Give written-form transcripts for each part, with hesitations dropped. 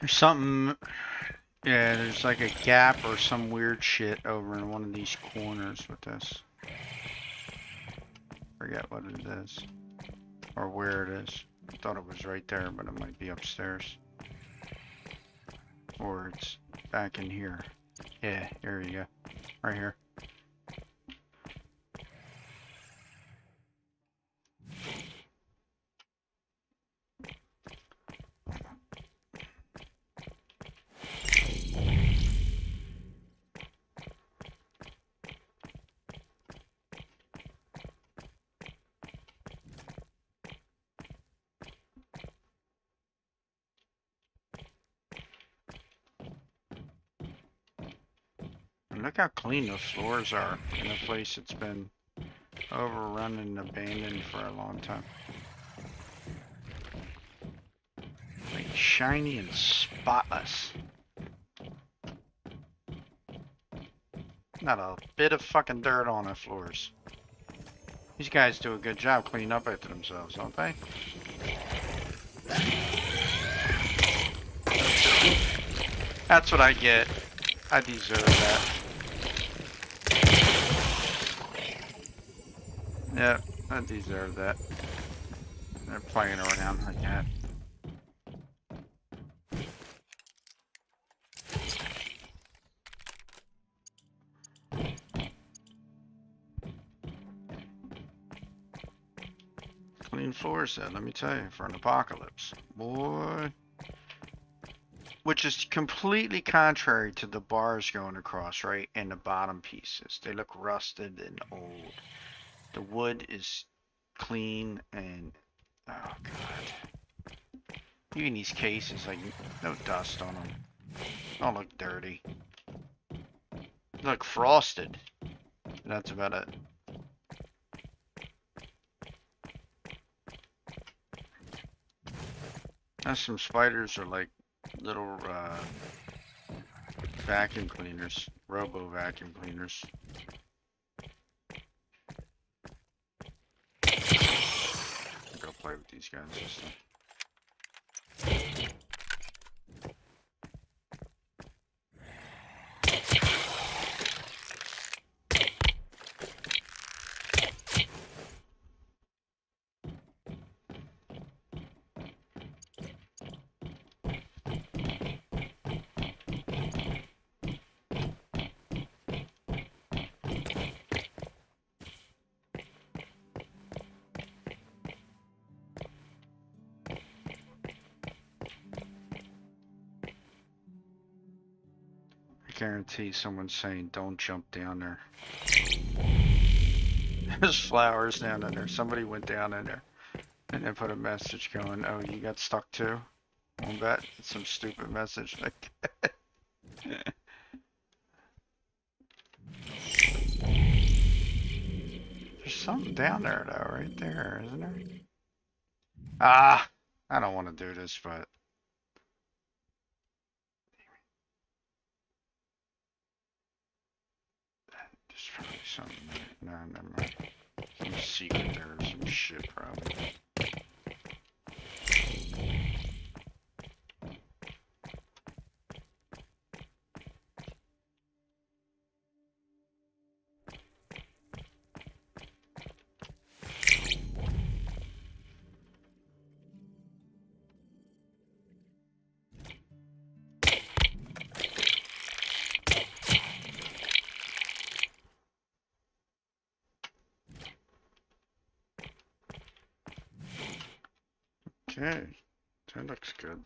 There's something, yeah, there's like a gap or some weird shit over in one of these corners with this. Forget what it is. Or where it is. I thought it was right there, but it might be upstairs. Or it's back in here. Yeah, here you go. Right here. And look how clean those floors are in a place that's been overrun and abandoned for a long time. Like shiny and spotless. Not a bit of fucking dirt on the floors. These guys do a good job cleaning up after themselves, don't they? That's what I get. I deserve that. Yep, I deserve that. They're playing around like that. Clean floors then, let me tell you, for an apocalypse. Boy. Which is completely contrary to the bars going across, right? And the bottom pieces. They look rusted and old. The wood is clean and, oh god. Even these cases, like, no dust on them. Don't look dirty. They look frosted. That's about it. Now some spiders are like little vacuum cleaners, robo vacuum cleaners. Go play with these guys this time. I guarantee someone's saying don't jump down there. There's flowers down in there. Somebody went down in there and then put a message going, oh, you got stuck too? I'll bet it's some stupid message like that. There's something down there though, right there, isn't there? Ah, I don't want to do this, but there's probably something there. No, never mind. Some secret there or some shit probably. Okay, that looks good.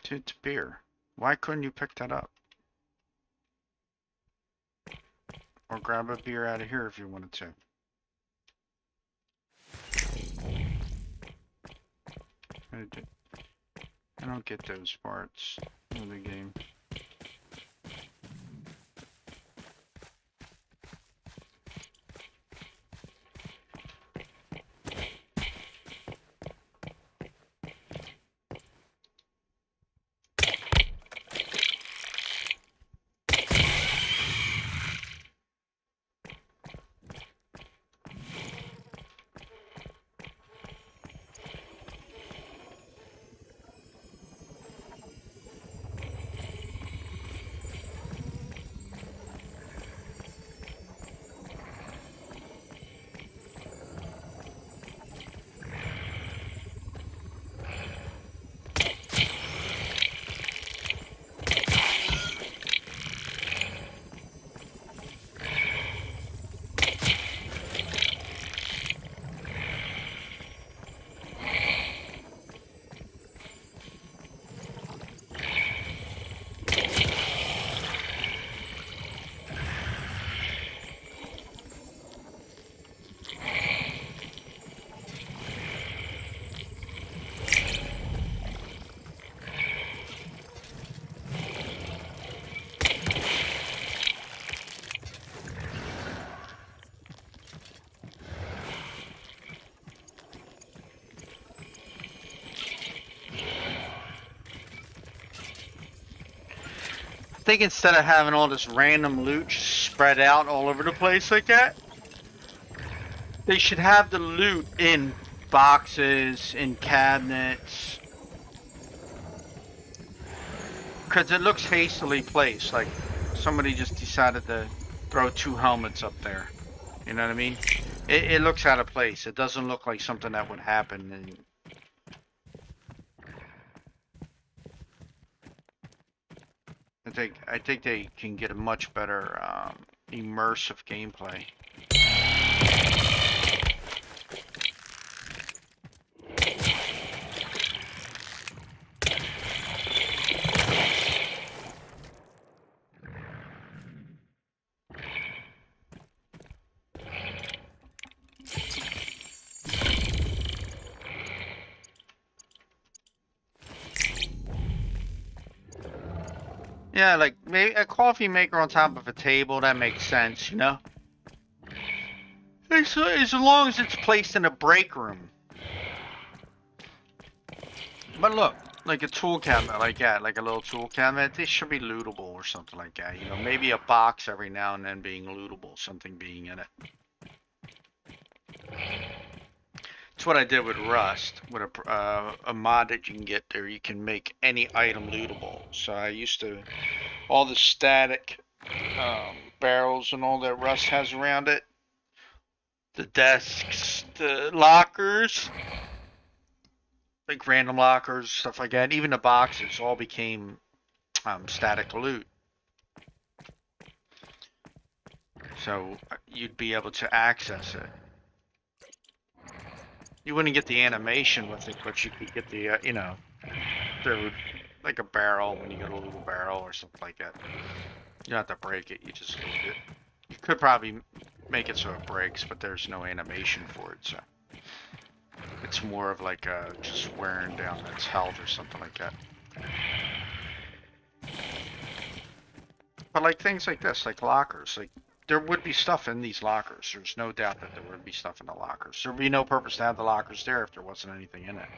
It's beer. Why couldn't you pick that up? Or grab a beer out of here if you wanted to. I don't get those parts of the game. I think instead of having all this random loot spread out all over the place like that, they should have the loot in boxes, in cabinets. Because it looks hastily placed, like somebody just decided to throw 2 helmets up there. You know what I mean? It looks out of place. It doesn't look like something that would happen in... I think they can get a much better immersive gameplay. Yeah, like maybe a coffee maker on top of a table, that makes sense, you know? As long as it's placed in a break room. But look, like a tool cabinet like that, like a little tool cabinet, this should be lootable or something like that, you know? Maybe a box every now and then being lootable, something being in it. It's what I did with Rust, with a mod that you can get there. You can make any item lootable. So I used to, all the static barrels and all that Rust has around it, the desks, the lockers, like random lockers, stuff like that, even the boxes all became static loot. So you'd be able to access it. You wouldn't get the animation with it, but you could get the, you know, like a barrel when you get a little barrel or something like that. You don't have to break it, you just loot it. You could probably make it so it breaks, but there's no animation for it, so. It's more of like just wearing down its health or something like that. But like things like this, like lockers, like there would be stuff in these lockers. There's no doubt that there would be stuff in the lockers. There'd be no purpose to have the lockers there if there wasn't anything in it.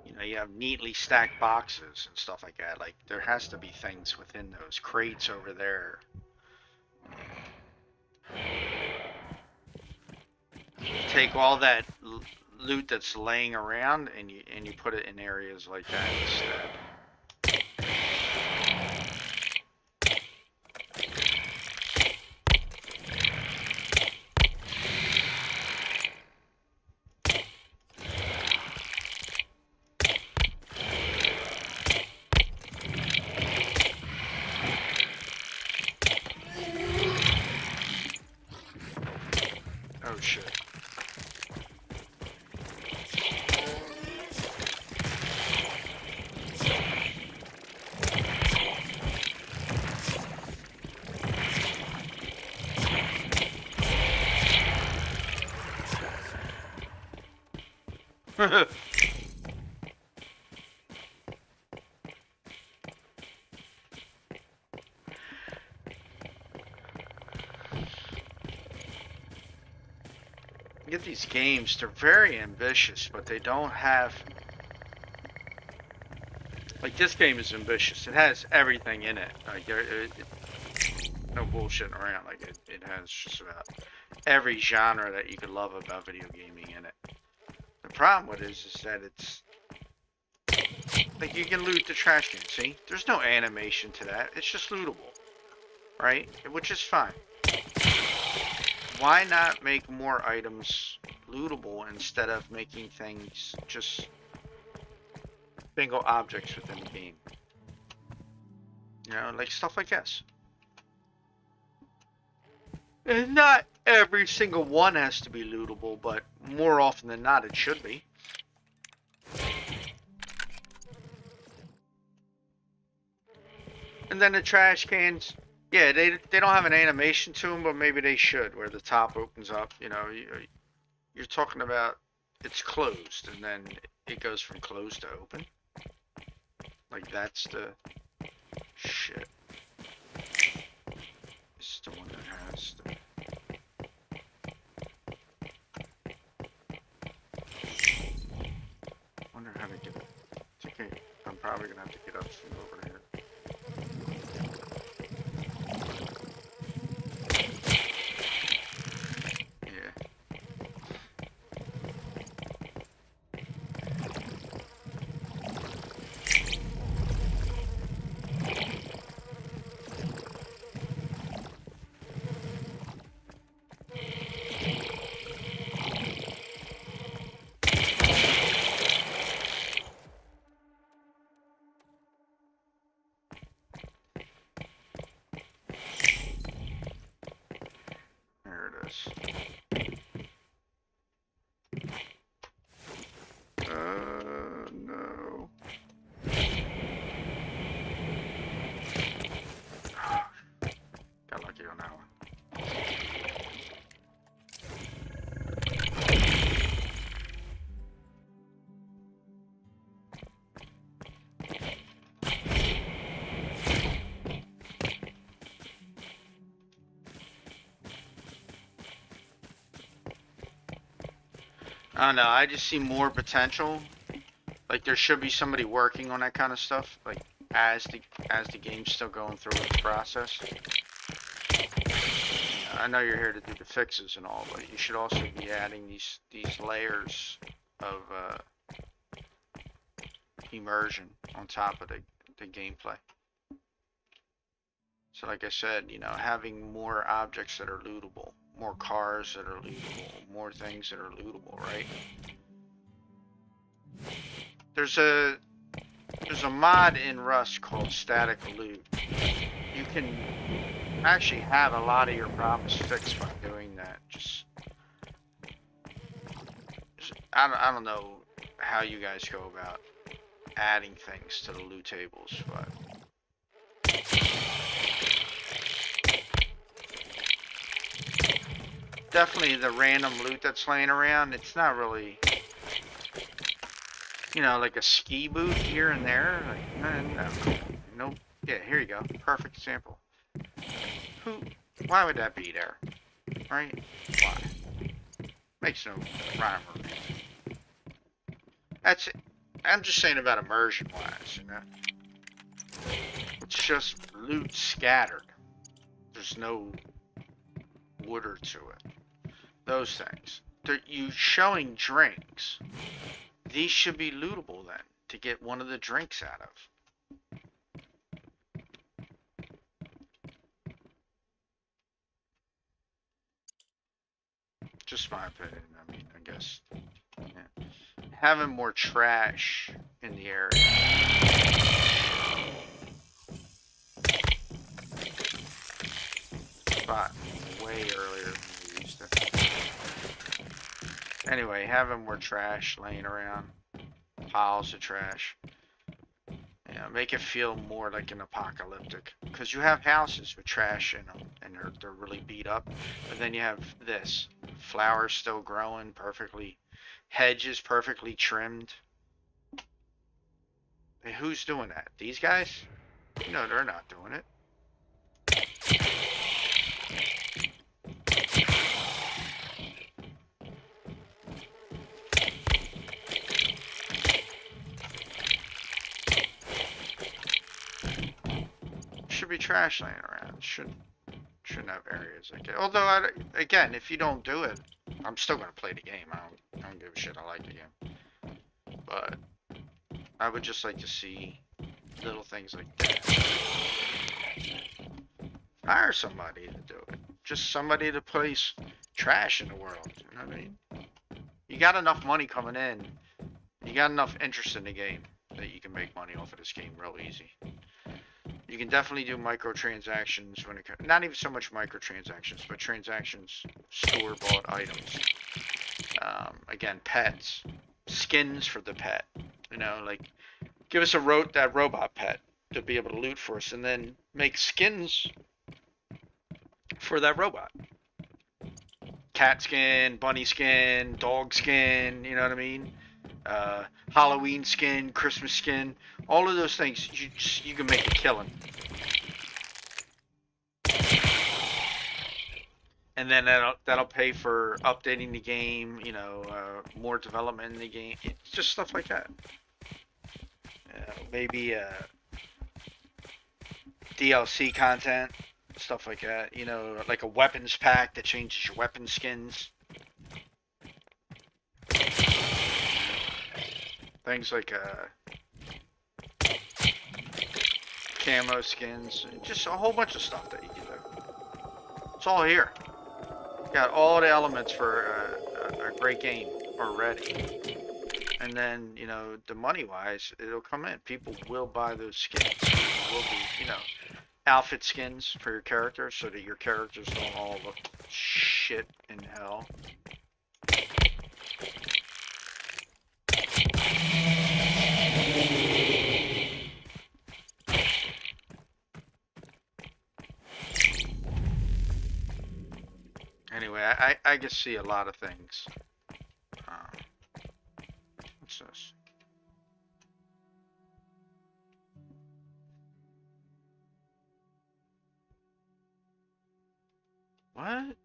You know, you have neatly stacked boxes and stuff like that. Like there has to be things within those crates over there. You take all that loot that's laying around and you put it in areas like that instead. Oh shit. Get these games, they're very ambitious, but they don't have, like, this game is ambitious. It has everything in it. Like, no bullshitting around. Like, it has just about every genre that you could love about video gaming in it. The problem with it is that it's, like, you can loot the trash can, see? There's no animation to that. It's just lootable, right? Which is fine. Why not make more items lootable instead of making things just single objects within the game? You know, like stuff like this. And not every single one has to be lootable, but more often than not it should be. And then the trash cans, yeah, they don't have an animation to them, but maybe they should, where the top opens up. You know, you're talking about it's closed, and then it goes from closed to open. Like, that's the shit. This is the one that has the... Wonder how to get it. It's okay. I'm probably gonna have to get up from over here. No. Got lucky on that one. I don't know, I just see more potential. Like, there should be somebody working on that kind of stuff, like, as the game's still going through its process. I know you're here to do the fixes and all, but you should also be adding these layers of immersion on top of the gameplay. So like I said, you know, having more objects that are lootable, more cars that are lootable, more things that are lootable, right? There's a mod in Rust called Static Loot. You can actually have a lot of your problems fixed by doing that. Just I don't know how you guys go about adding things to the loot tables, but definitely the random loot that's laying around, it's not really, you know, like a ski boot here and there. Like, no. Nope. Yeah, here you go. Perfect example. Why would that be there? Right? Why? Makes no rhyme or reason. That's it. I'm just saying about immersion wise, you know? It's just loot scattered. There's no order to it. Those things. You showing drinks. These should be lootable then, to get one of the drinks out of. Just my opinion. I mean, I guess, yeah. Having more trash in the area. Spot way earlier than we used to. Anyway, having more trash laying around, piles of trash. Yeah, know, make it feel more like an apocalyptic. Because you have houses with trash in them, and they're really beat up. But then you have this. Flowers still growing perfectly. Hedges perfectly trimmed. Hey, who's doing that? These guys? No, they're not doing it. Should be trash laying around. Shouldn't have areas like that. Although, again, if you don't do it, I'm still gonna play the game. I don't give a shit. I like the game, but I would just like to see little things like that. Hire somebody to do it. Just somebody to place trash in the world. You know what I mean? You got enough money coming in. You got enough interest in the game that you can make money off of this game real easy. You can definitely do microtransactions when it comes, not even so much microtransactions, but transactions, store-bought items. Again, pets, skins for the pet. You know, like give us that robot pet to be able to loot for us, and then make skins for that robot. Cat skin, bunny skin, dog skin. You know what I mean? Halloween skin, Christmas skin, all of those things you can make a killing. And then that'll pay for updating the game, you know, more development in the game. It's just stuff like that. Maybe DLC content, stuff like that. You know, like a weapons pack that changes your weapon skins. Things like camo skins, just a whole bunch of stuff that you can do. It's all here. Got all the elements for a great game already. And then, you know, the money wise, it'll come in. People will buy those skins. It will be, you know, outfit skins for your characters so that your characters don't all look shit in hell. Anyway, I can see a lot of things. What's this? What?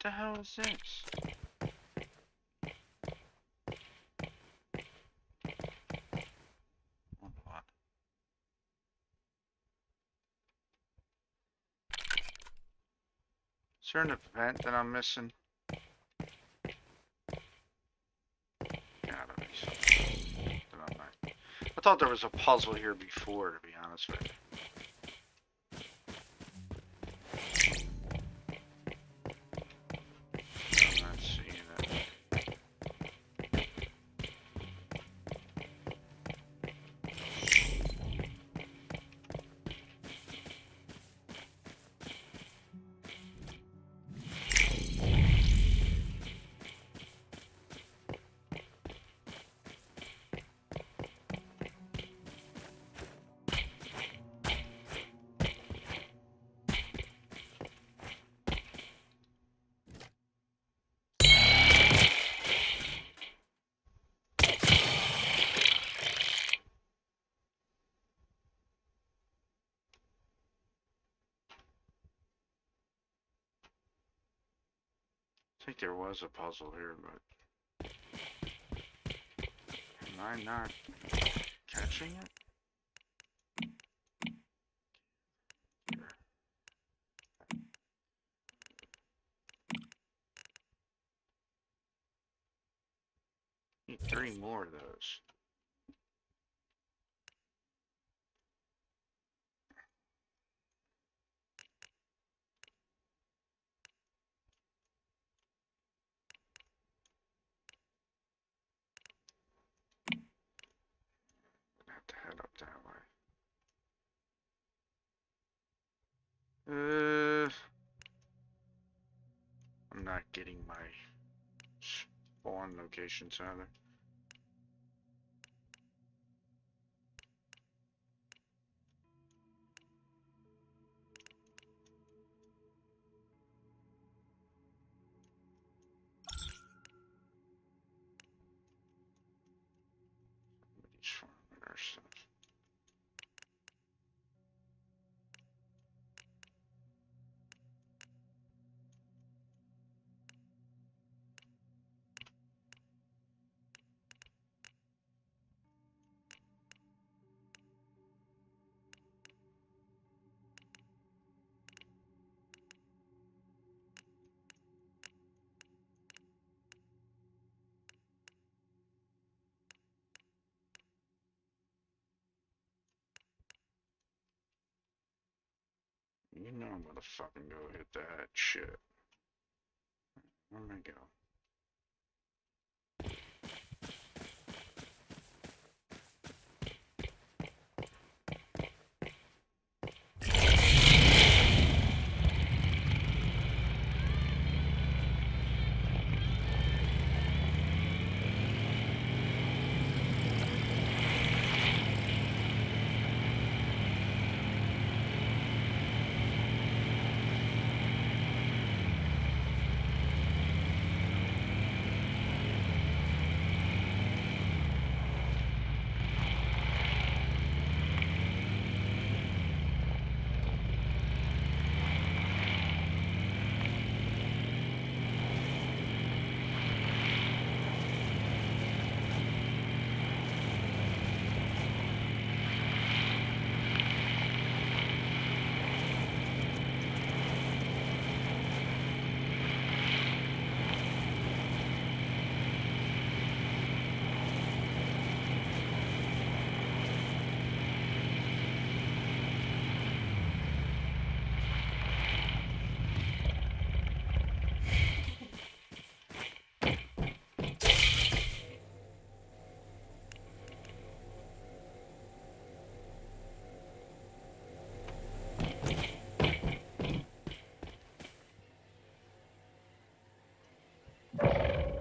The hell is this? What? Is there an event that I'm missing? Gotta be something that I'm not. I thought there was a puzzle here before, to be honest with you. I think there was a puzzle here, but am I not catching it? Need 3 more of those. I'm not getting my spawn locations either. Somebody's farming our stuff. You know I'm gonna fucking go hit that shit. Where'd I go?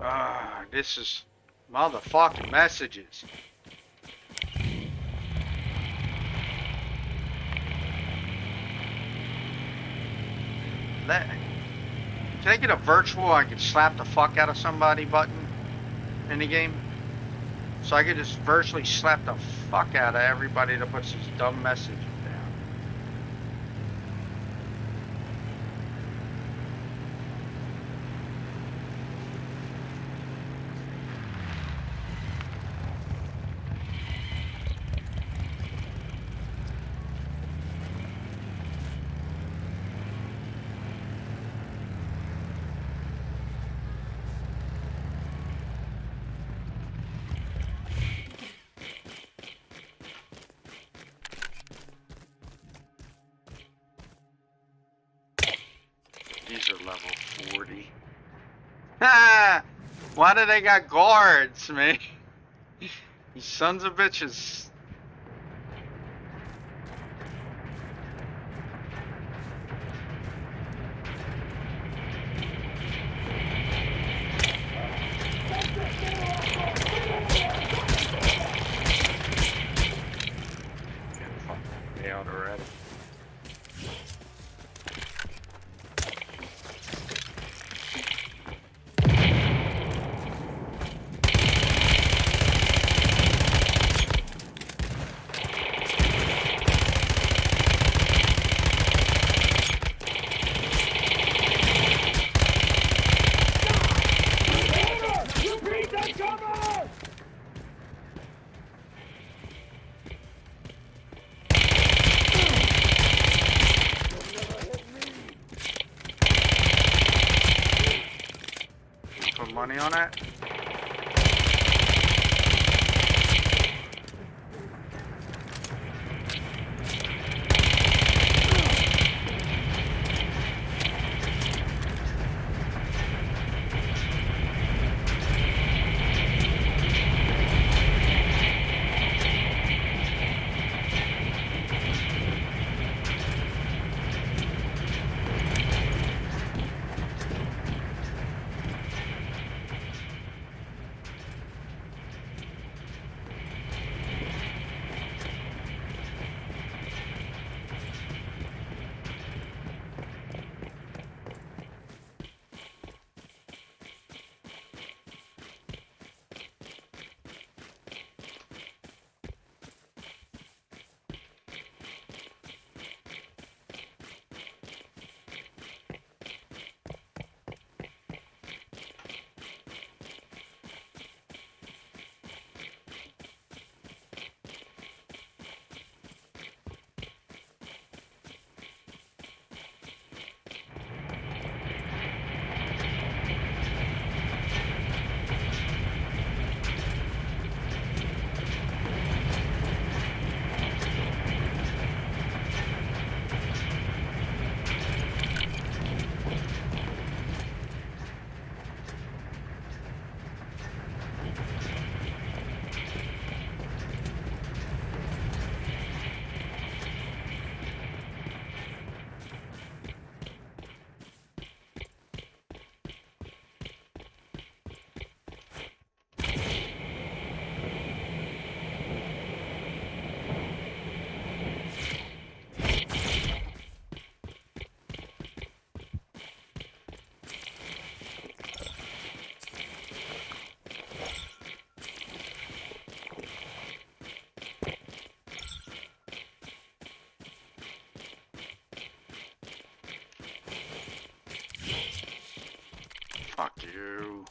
Ah, this is motherfucking messages. Can I get a virtual I can slap the fuck out of somebody button in the game? So I could just virtually slap the fuck out of everybody that puts these dumb messages down. These are level 40. Ah! Why do they got guards, man? You sons of bitches. Get fucking out already. Money on it? you.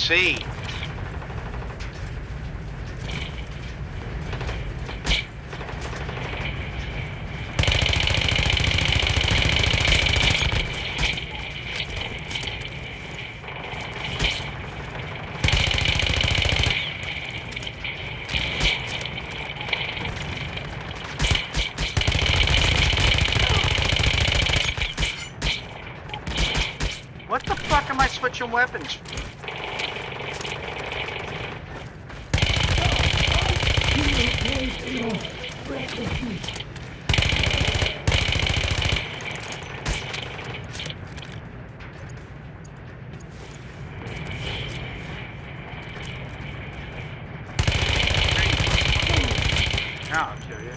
See. switching weapons. Now I'll kill you.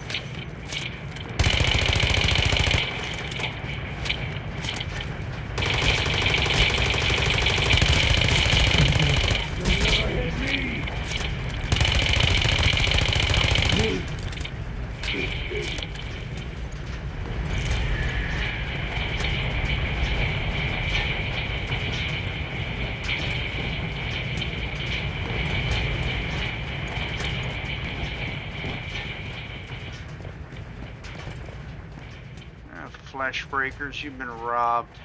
Flesh breakers, you've been robbed.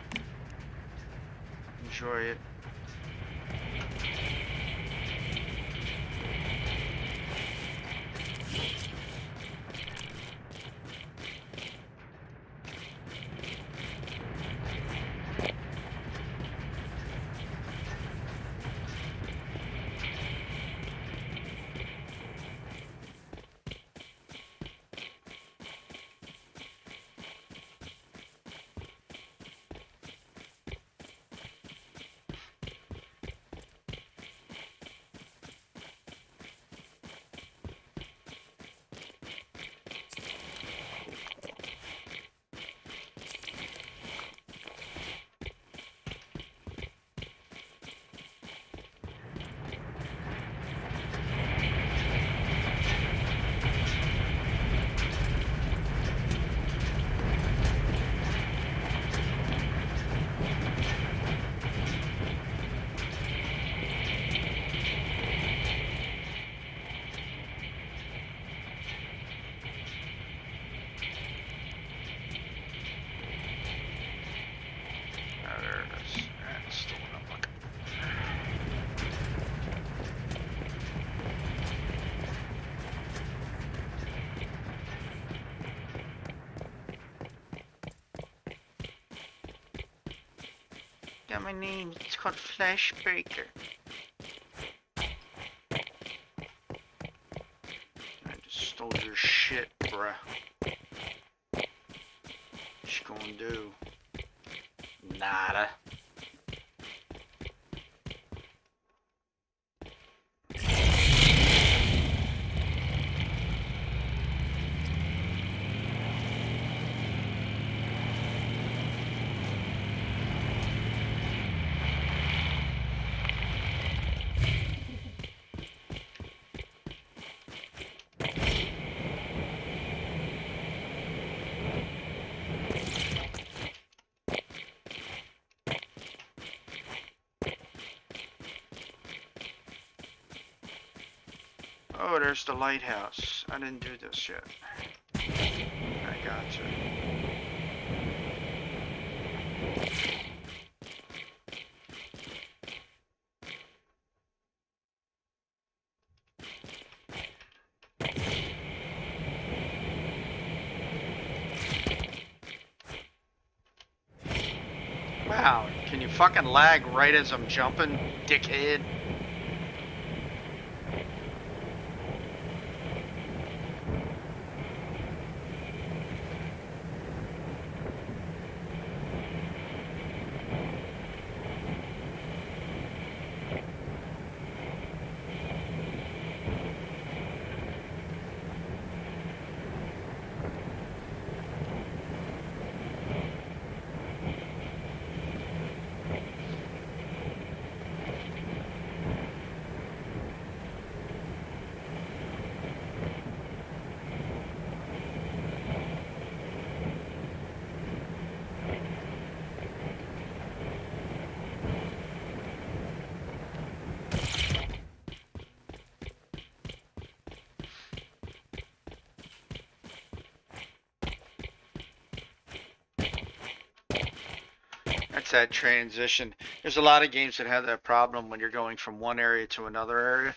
Enjoy it. Got my name. It's called Flesh Breaker. I just stole your shit, bruh. What you gonna do? Nada. Oh, there's the lighthouse. I didn't do this yet. I gotcha. Wow, can you fucking lag right as I'm jumping, dickhead? That's that transition. There's a lot of games that have that problem when you're going from one area to another area.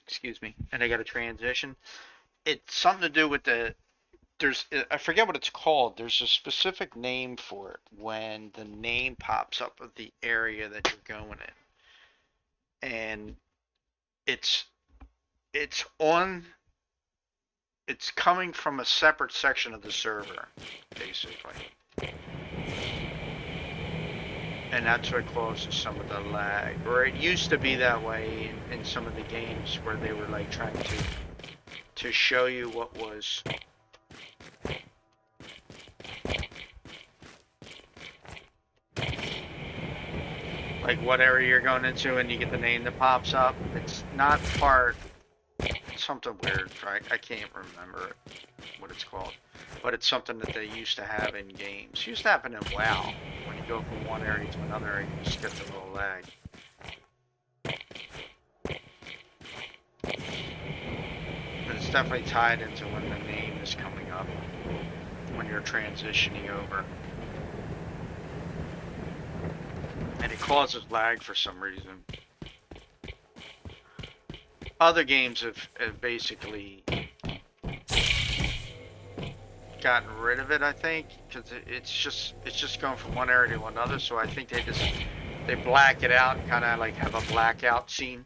Excuse me. And they got a transition. It's something to do with the I forget what it's called. There's a specific name for it when the name pops up of the area that you're going in. And it's it's on it's coming from a separate section of the server, basically. And that's what causes some of the lag. Or it used to be that way in some of the games where they were like trying to show you what was like what area you're going into, and you get the name that pops up. It's not part. It's something weird, right? I can't remember what it's called, but it's something that they used to have in games. It used to happen in WoW. When you go from one area to another area, you just get the little lag. But it's definitely tied into when the name is coming up, when you're transitioning over. And it causes lag for some reason. Other games have basically gotten rid of it, I think, because it's just going from one area to another. So I think they black it out, kind of like have a blackout scene,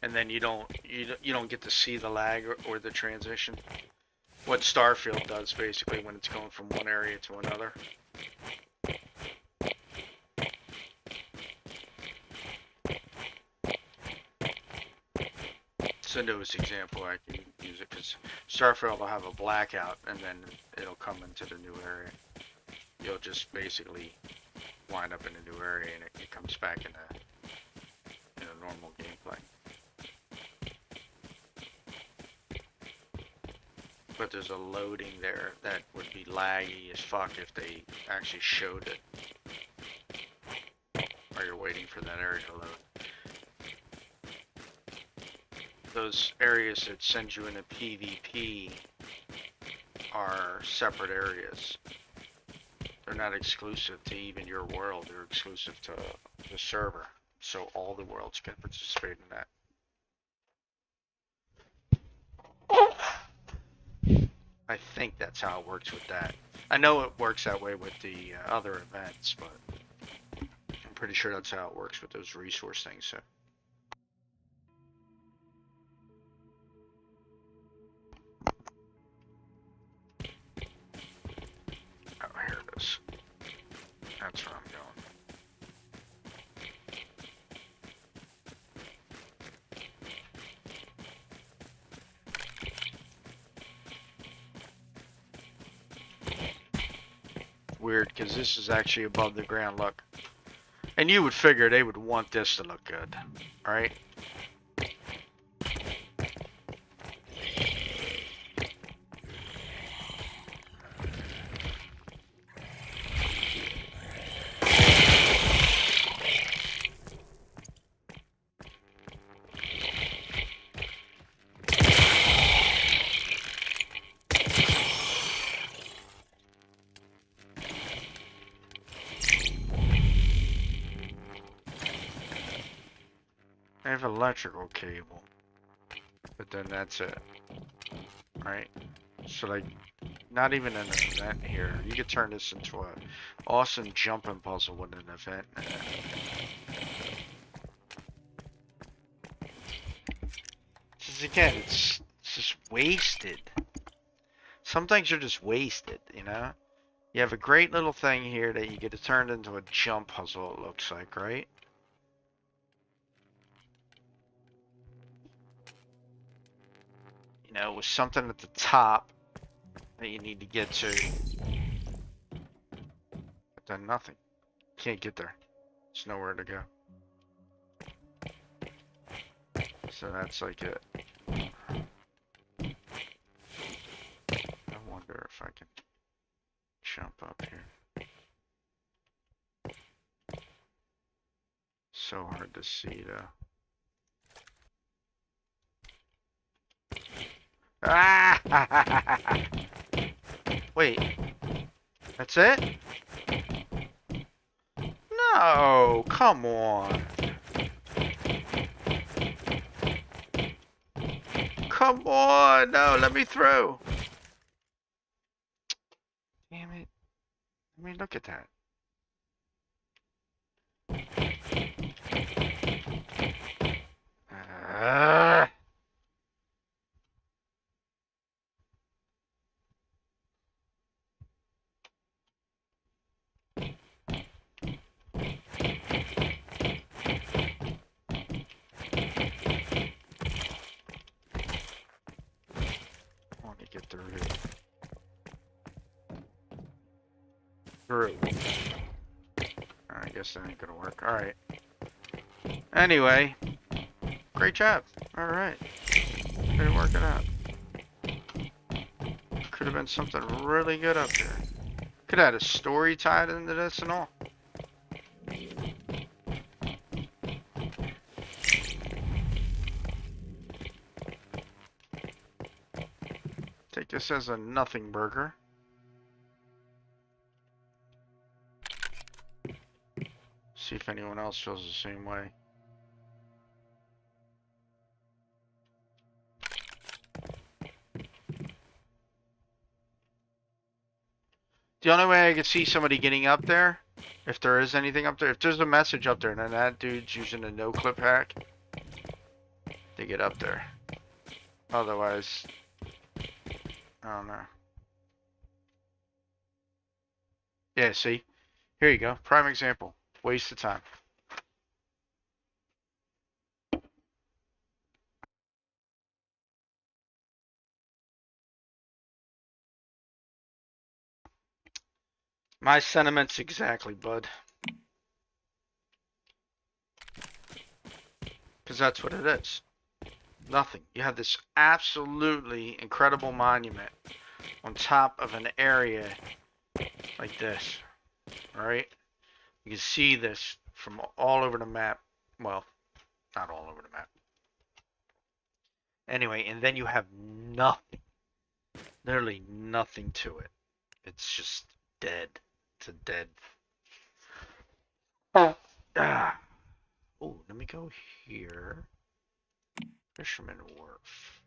and then you don't get to see the lag or the transition. What Starfield does basically when it's going from one area to another. It's the newest example I can use it, because Starfield will have a blackout and then it'll come into the new area. You'll just basically wind up in a new area and it comes back in a normal gameplay. But there's a loading there that would be laggy as fuck if they actually showed it. Or you're waiting for that area to load. Those areas that send you into PvP are separate areas. They're not exclusive to even your world, they're exclusive to the server. So all the worlds can participate in that. I think that's how it works with that. I know it works that way with the other events, but I'm pretty sure that's how it works with those resource things. So. Oh, here it is. That's where I'm going. Weird, because this is actually above the ground, look. And you would figure they would want this to look good, right? I have electrical cable, but then that's it, right? So like, not even an event here. You could turn this into a awesome jumping puzzle with an event. Just again, it's just wasted. Some things are just wasted, you know? You have a great little thing here that you get to turn into a jump puzzle, it looks like, right? You know, with something at the top that you need to get to. But then nothing. Can't get there. There's nowhere to go. So that's like it. I wonder if I can jump up here. So hard to see though. Ah! Wait. That's it? No, come on. come on. No, let me through. Damn it. Let me look at that. Ah. I want to get through here. Through. I guess that ain't gonna work. Alright. Anyway. Great job. Alright. Way to work it out. Could have been something really good up here. Could have had a story tied into this and all. Take this as a nothing burger. See if anyone else feels the same way. The only way I could see somebody getting up there, if there is anything up there, if there's a message up there and then that dude's using a no clip hack to get up there. Otherwise, I don't know. Yeah, see? Here you go. Prime example. Waste of time. My sentiments exactly, bud. Because that's what it is. Nothing. You have this absolutely incredible monument on top of an area like this. Alright? You can see this from all over the map. Well, not all over the map. Anyway, and then you have nothing. Literally nothing to it. It's just dead. It's a dead. Oh, let me go here. Fisherman Wharf.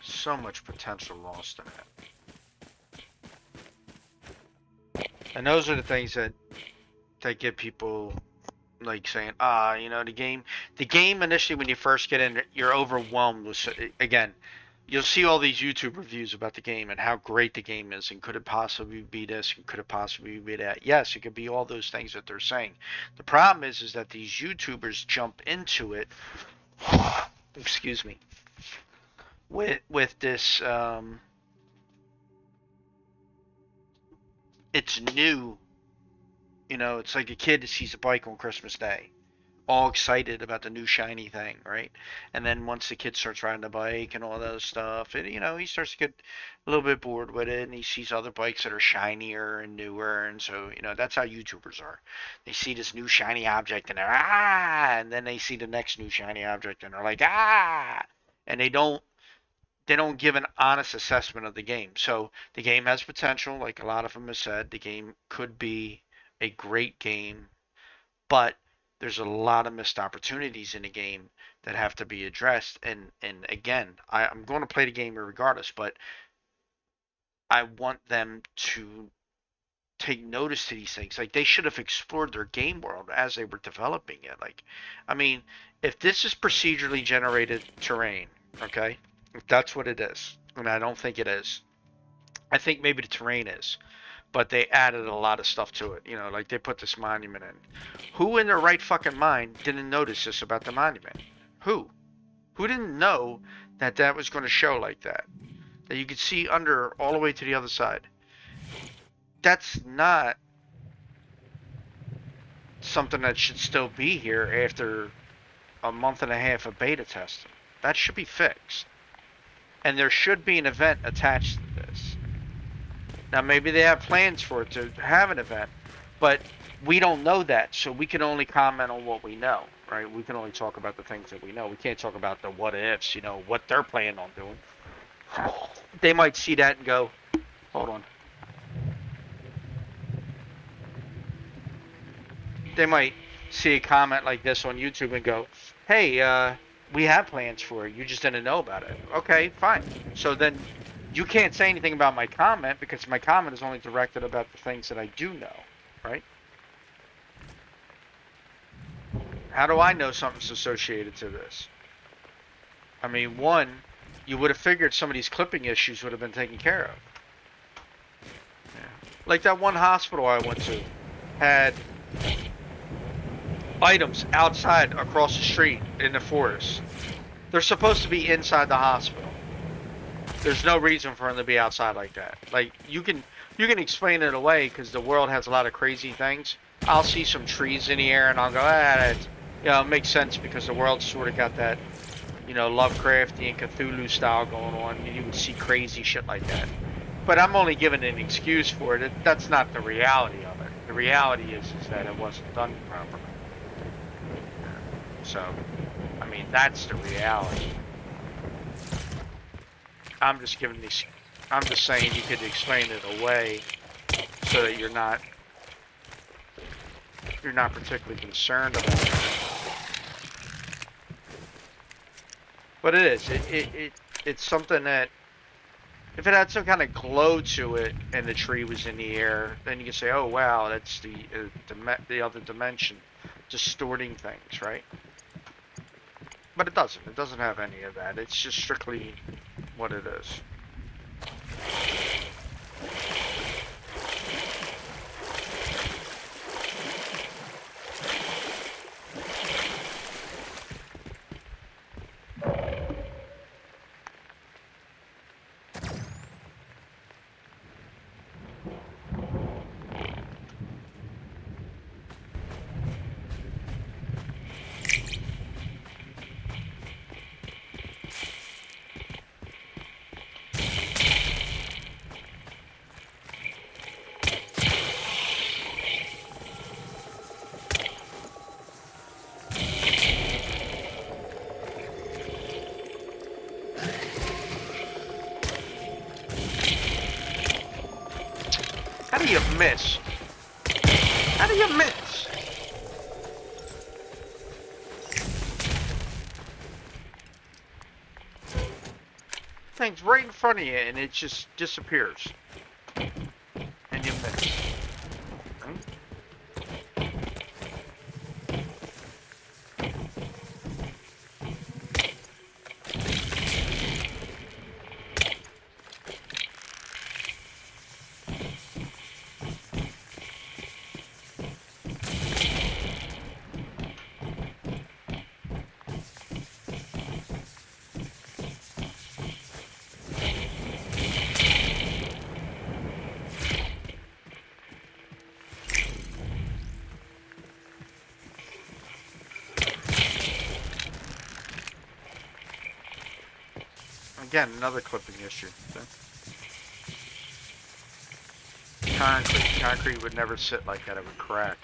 So much potential lost in it. And those are the things that get people like saying, you know, the game initially when you first get in, you're overwhelmed with, again, you'll see all these YouTube reviews about the game and how great the game is and could it possibly be this and could it possibly be that. Yes, it could be all those things that they're saying. The problem is that these YouTubers jump into it, excuse me, with this, it's new. You know, it's like a kid that sees a bike on Christmas Day, all excited about the new shiny thing, right? And then once the kid starts riding the bike and all that stuff, and you know, he starts to get a little bit bored with it, and he sees other bikes that are shinier and newer, and so you know, that's how YouTubers are. They see this new shiny object and they're and then they see the next new shiny object and they're like and they don't give an honest assessment of the game. So the game has potential, like a lot of them have said. The game could be a great game, but there's a lot of missed opportunities in the game that have to be addressed. And again, I'm going to play the game regardless, but I want them to take notice to these things. Like they should have explored their game world as they were developing it. Like, I mean, if this is procedurally generated terrain, okay, if that's what it is, and I don't think it is, I think maybe the terrain is, but they added a lot of stuff to it. You know, like they put this monument in. Who in their right fucking mind didn't notice this about the monument? Who? Who didn't know that that was going to show like that? That you could see under all the way to the other side. That's not something that should still be here after a month and a half of beta testing. That should be fixed. And there should be an event attached to this. Now maybe they have plans for it to have an event, but we don't know that, so we can only comment on what we know, right? We can only talk about the things that we know. We can't talk about the what ifs, you know, what they're planning on doing. They might see that and go, hold on. They might see a comment like this on YouTube and go, hey, we have plans for it. You just didn't know about it. Okay, fine. So then you can't say anything about my comment because my comment is only directed about the things that I do know, right? How do I know something's associated to this? I mean, one, you would have figured some of these clipping issues would have been taken care of. Yeah. Like that one hospital I went to had items outside across the street in the forest. They're supposed to be inside the hospital. There's no reason for them to be outside like that. Like you can explain it away because the world has a lot of crazy things. I'll see some trees in the air and I'll go, that's, it makes sense because the world's sort of got that, Lovecraftian Cthulhu style going on. You would see crazy shit like that. But I'm only giving an excuse for it. That's not the reality of it. The reality is that it wasn't done properly. So, I mean, that's the reality. I'm just saying you could explain it away so that you're not particularly concerned about it. But it is. It's something that if it had some kind of glow to it and the tree was in the air, then you can say, oh wow, that's the other dimension distorting things, right? But it doesn't. It doesn't have any of that. It's just strictly what it is. How do you miss? How do you miss? Thing's right in front of you and it just disappears. And you miss. Right? Again, another clipping issue. Concrete would never sit like that, it would crack.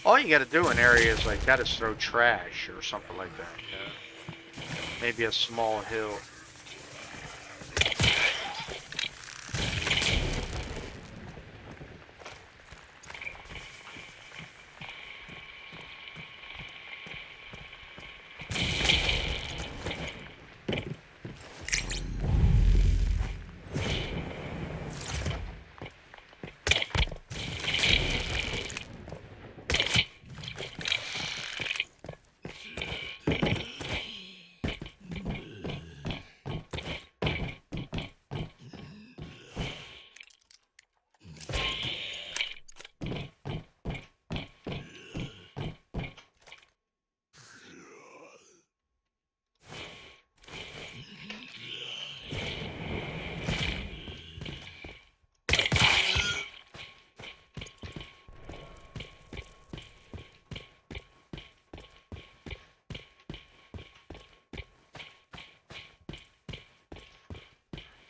All you gotta do in areas like that is throw trash or something like that. Yeah. Maybe a small hill.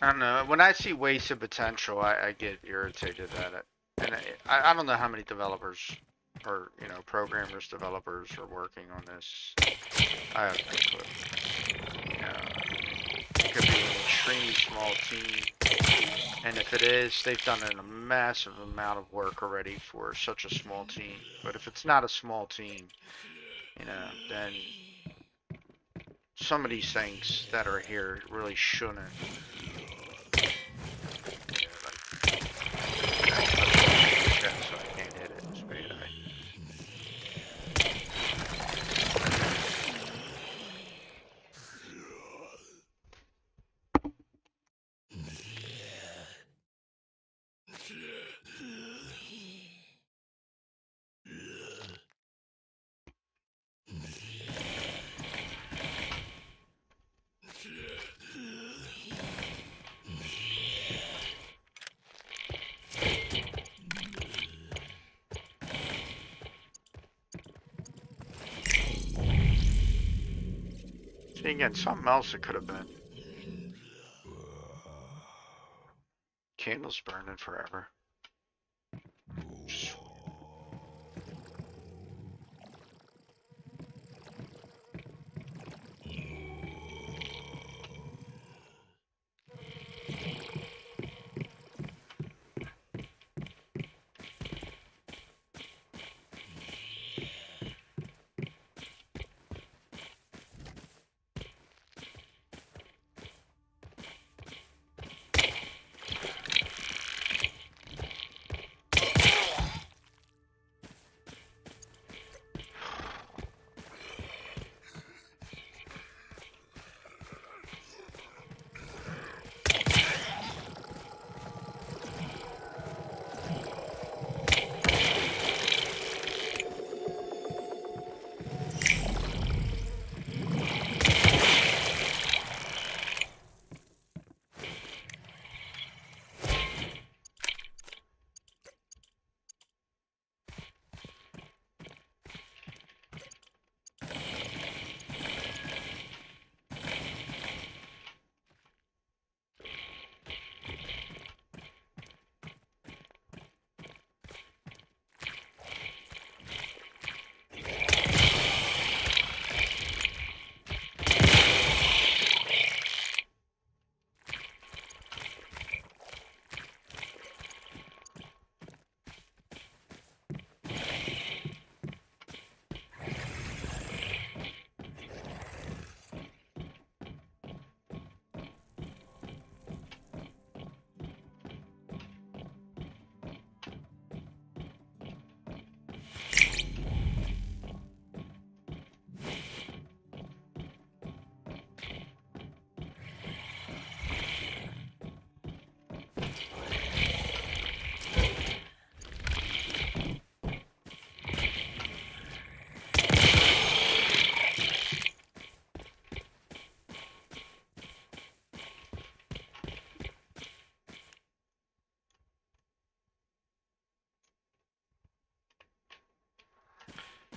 I don't know. When I see wasted potential, I get irritated at it. And I don't know how many developers or, you know, programmers, developers are working on this. I have no clue. You know, it could be an extremely small team. And if it is, they've done a massive amount of work already for such a small team. But if it's not a small team, you know, then some of these things that are here really shouldn't. So I can't hit it. It's bad. See, again, something else it could have been. Candles burning forever.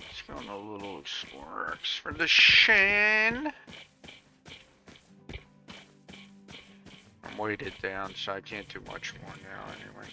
Let's go on a little Explorer expedition. I'm weighted down, so I can't do much more now anyway.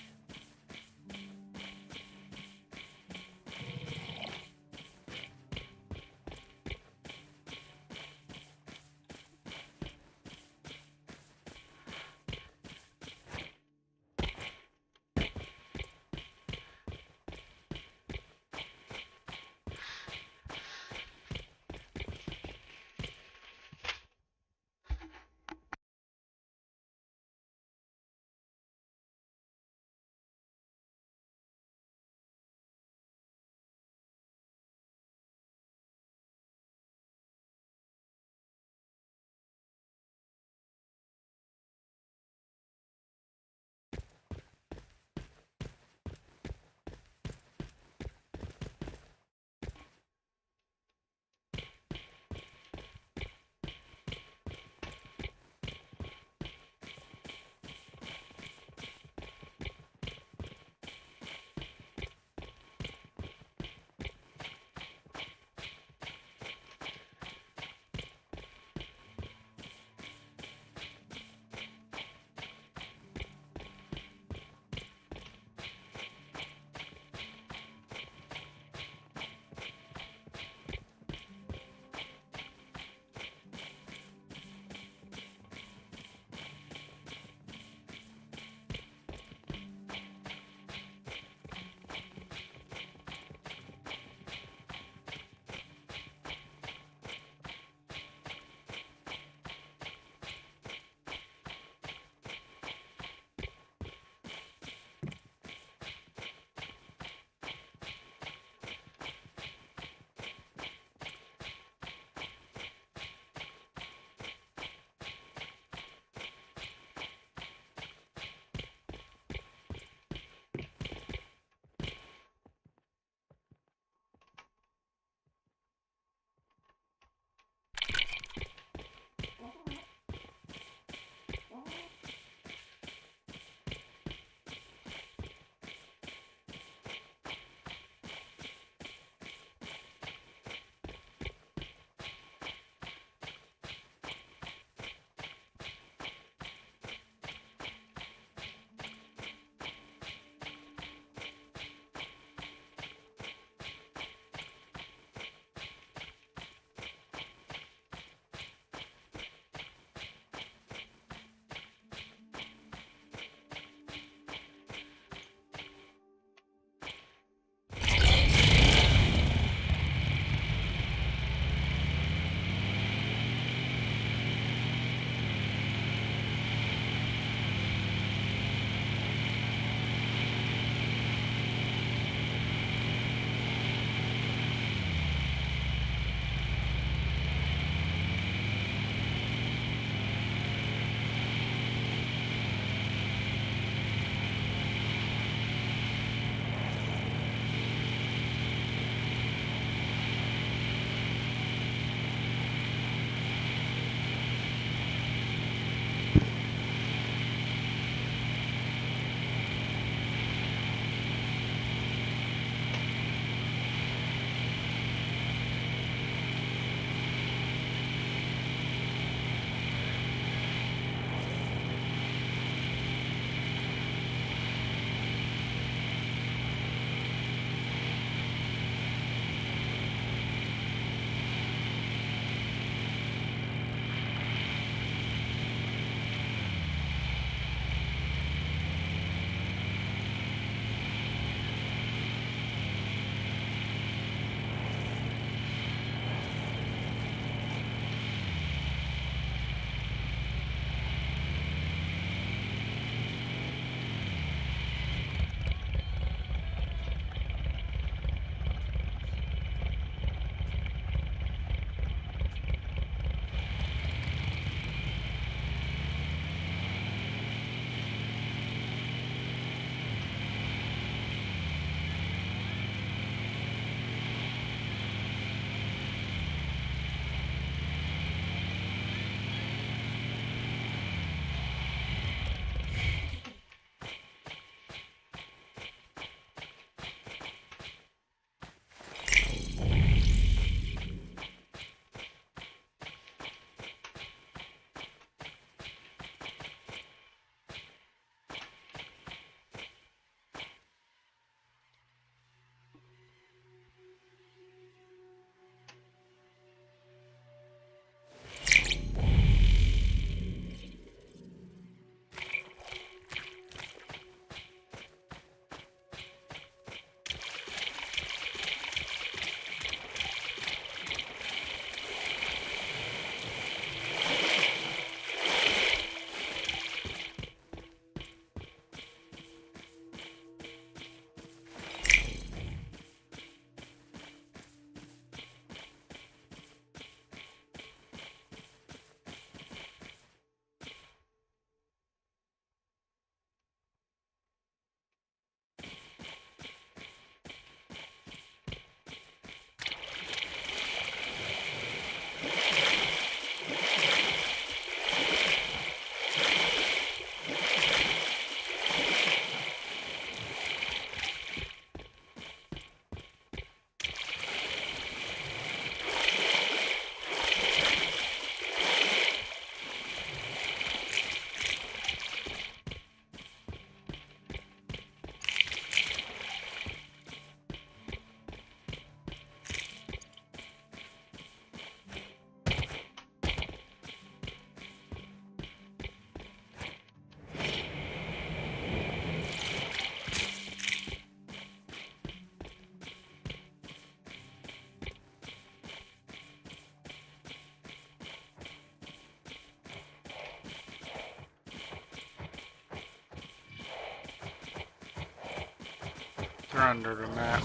under the map.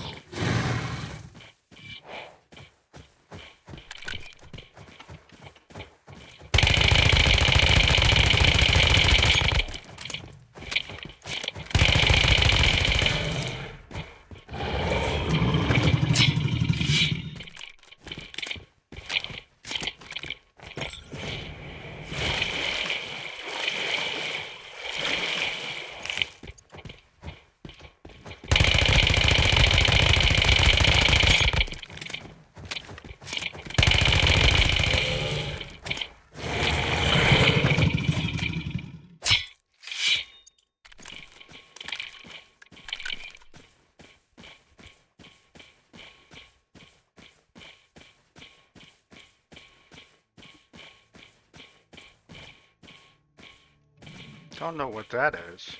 Don't know what that is.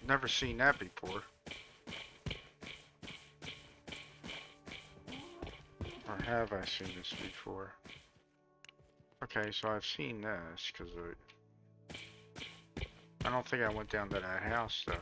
Never seen that before. Or have I seen this before? Okay, so I've seen this, because I don't think I went down to that house, though.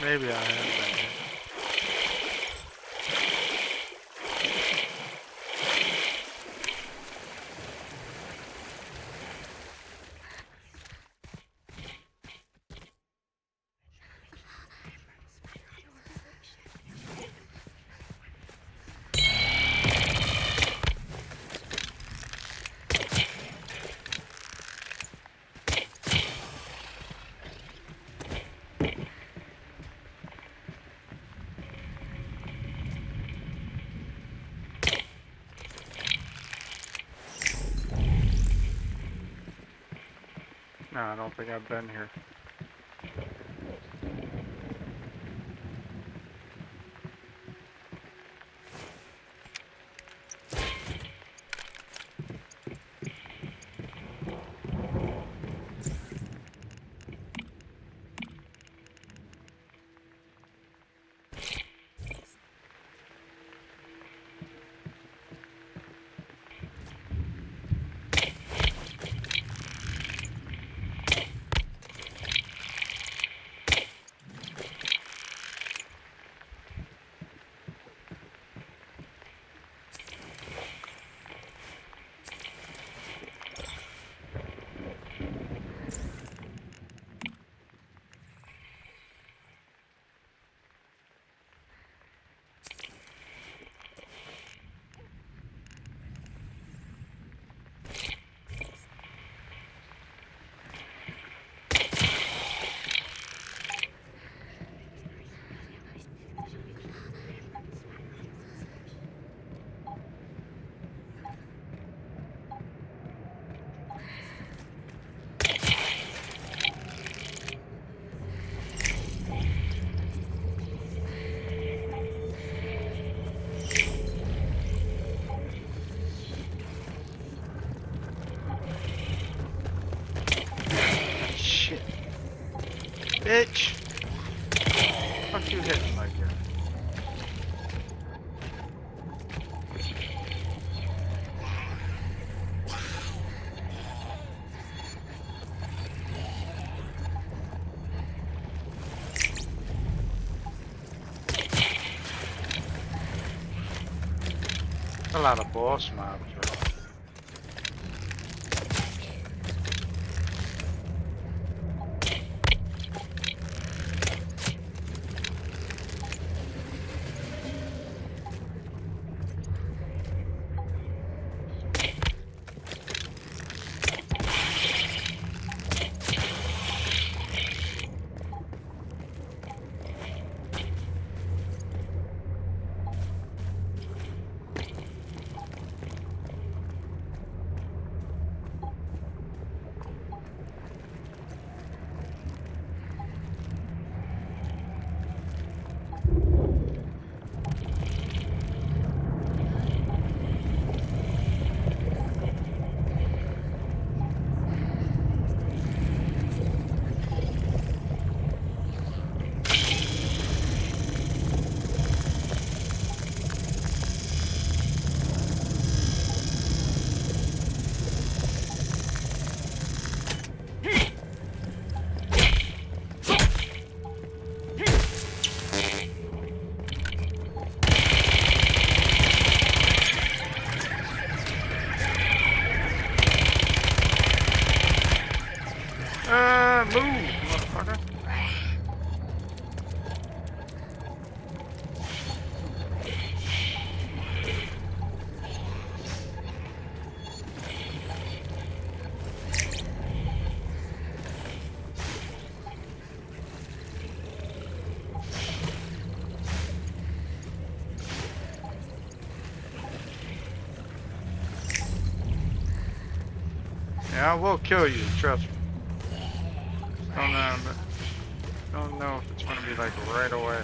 Maybe I have been here. No, I don't think I've been here. Bitch! Fuck you hitting like that? A lot of boss mobs, bro. I will kill you, trust me. Don't know if it's gonna be like right away.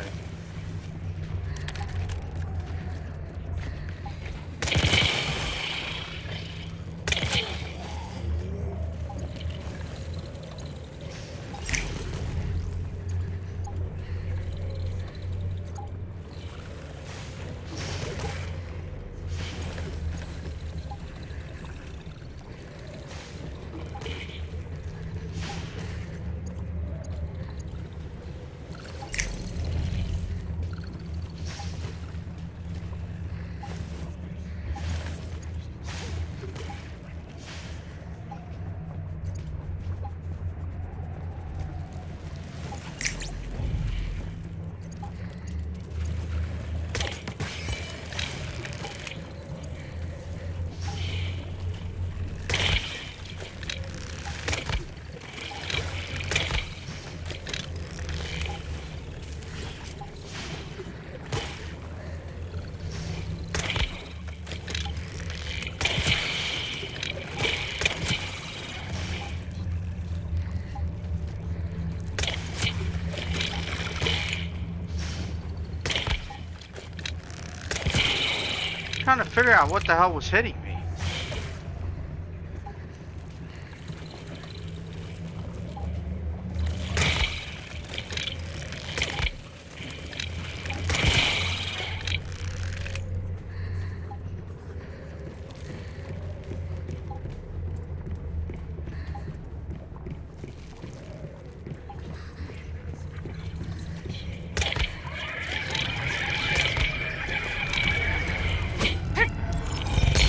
Trying to figure out what the hell was hitting me.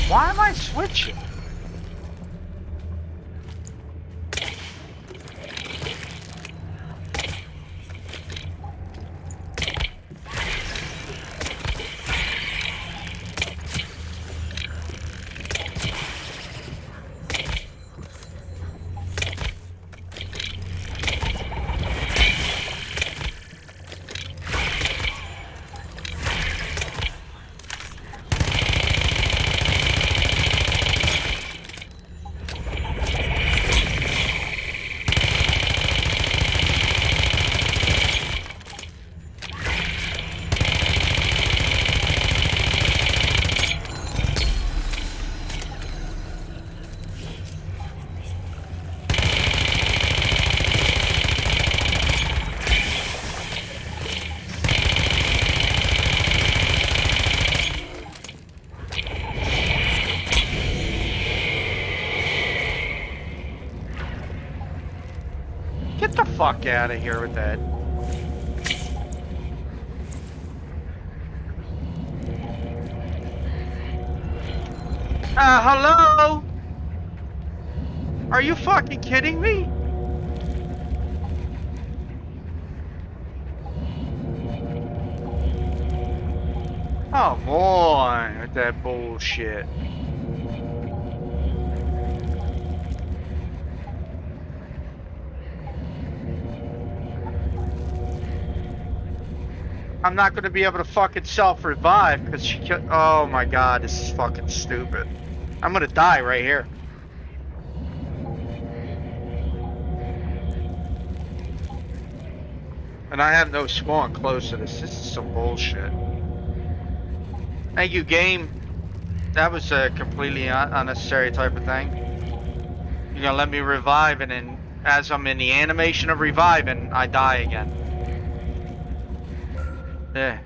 Why am I switching? Get the fuck out of here with that. Hello? Are you fucking kidding me? Oh boy, with that bullshit. I'm not gonna be able to fucking self-revive because she killed. Oh my god, this is fucking stupid. I'm gonna die right here. And I have no spawn close to this. This is some bullshit. Thank you, game. That was a completely unnecessary type of thing. You're gonna let me revive, and then as I'm in the animation of reviving, I die again. Yeah.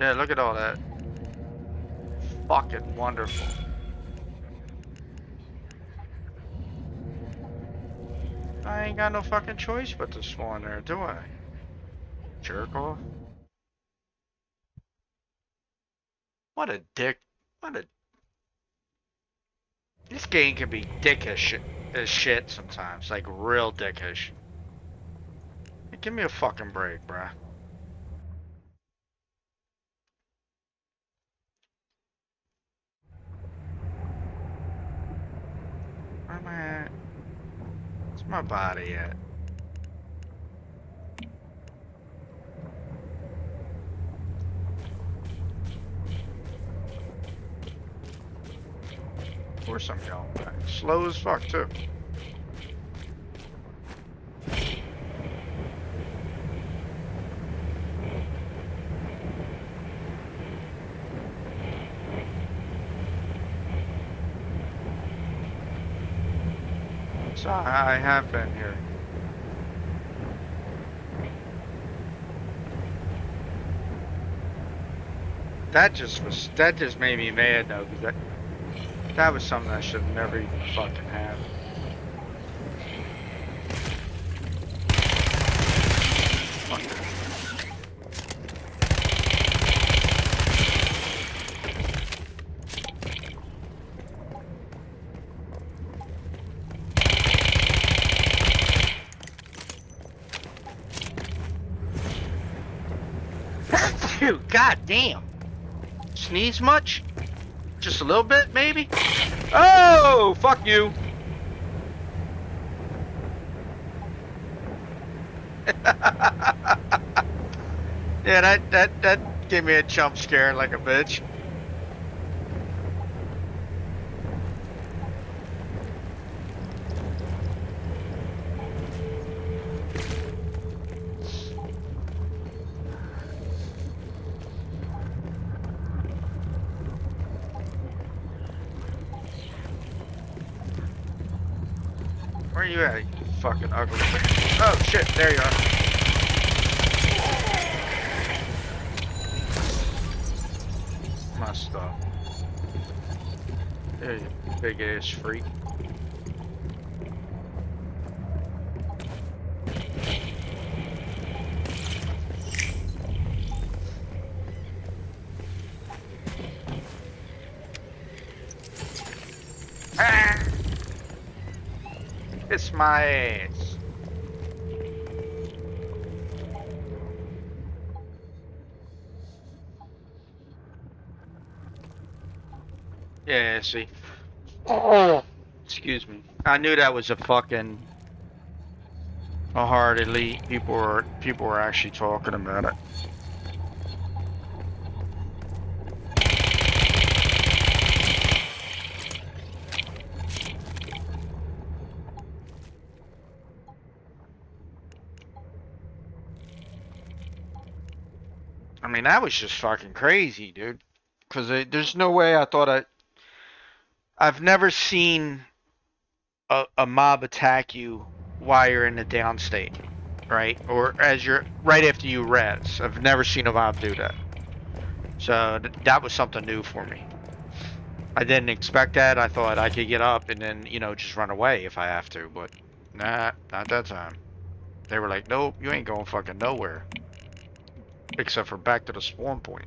Yeah, look at all that. Fucking wonderful. I ain't got no fucking choice but to spawn there, do I? Jerk off. What a dick. What a... This game can be dickish as shit sometimes. Like, real dickish. Hey, give me a fucking break, bruh. Where am I at? Where's my body at? Of course I'm going back. Slow as fuck, too. So I have been here. That just made me mad though, because that was something I should have never even fucking had. Fuck it. Dude, god damn. Sneeze much? Just a little bit, maybe? Oh, fuck you. Yeah, that gave me a jump scare like a bitch. Where are you at, you fucking ugly bitch? Oh shit, there you are. My stuff. There you big ass freak. Ah! Kiss my ass. Yeah, see. Oh, excuse me. I knew that was a hard elite. People were actually talking about it. I mean, that was just fucking crazy, dude. Cause there's no way I thought I've never seen a mob attack you while you're in the downstate, right? Or as you're right after you res. I've never seen a mob do that. So that was something new for me. I didn't expect that. I thought I could get up and then, just run away if I have to, but nah, not that time. They were like, nope, you ain't going fucking nowhere. Except for back to the spawn point.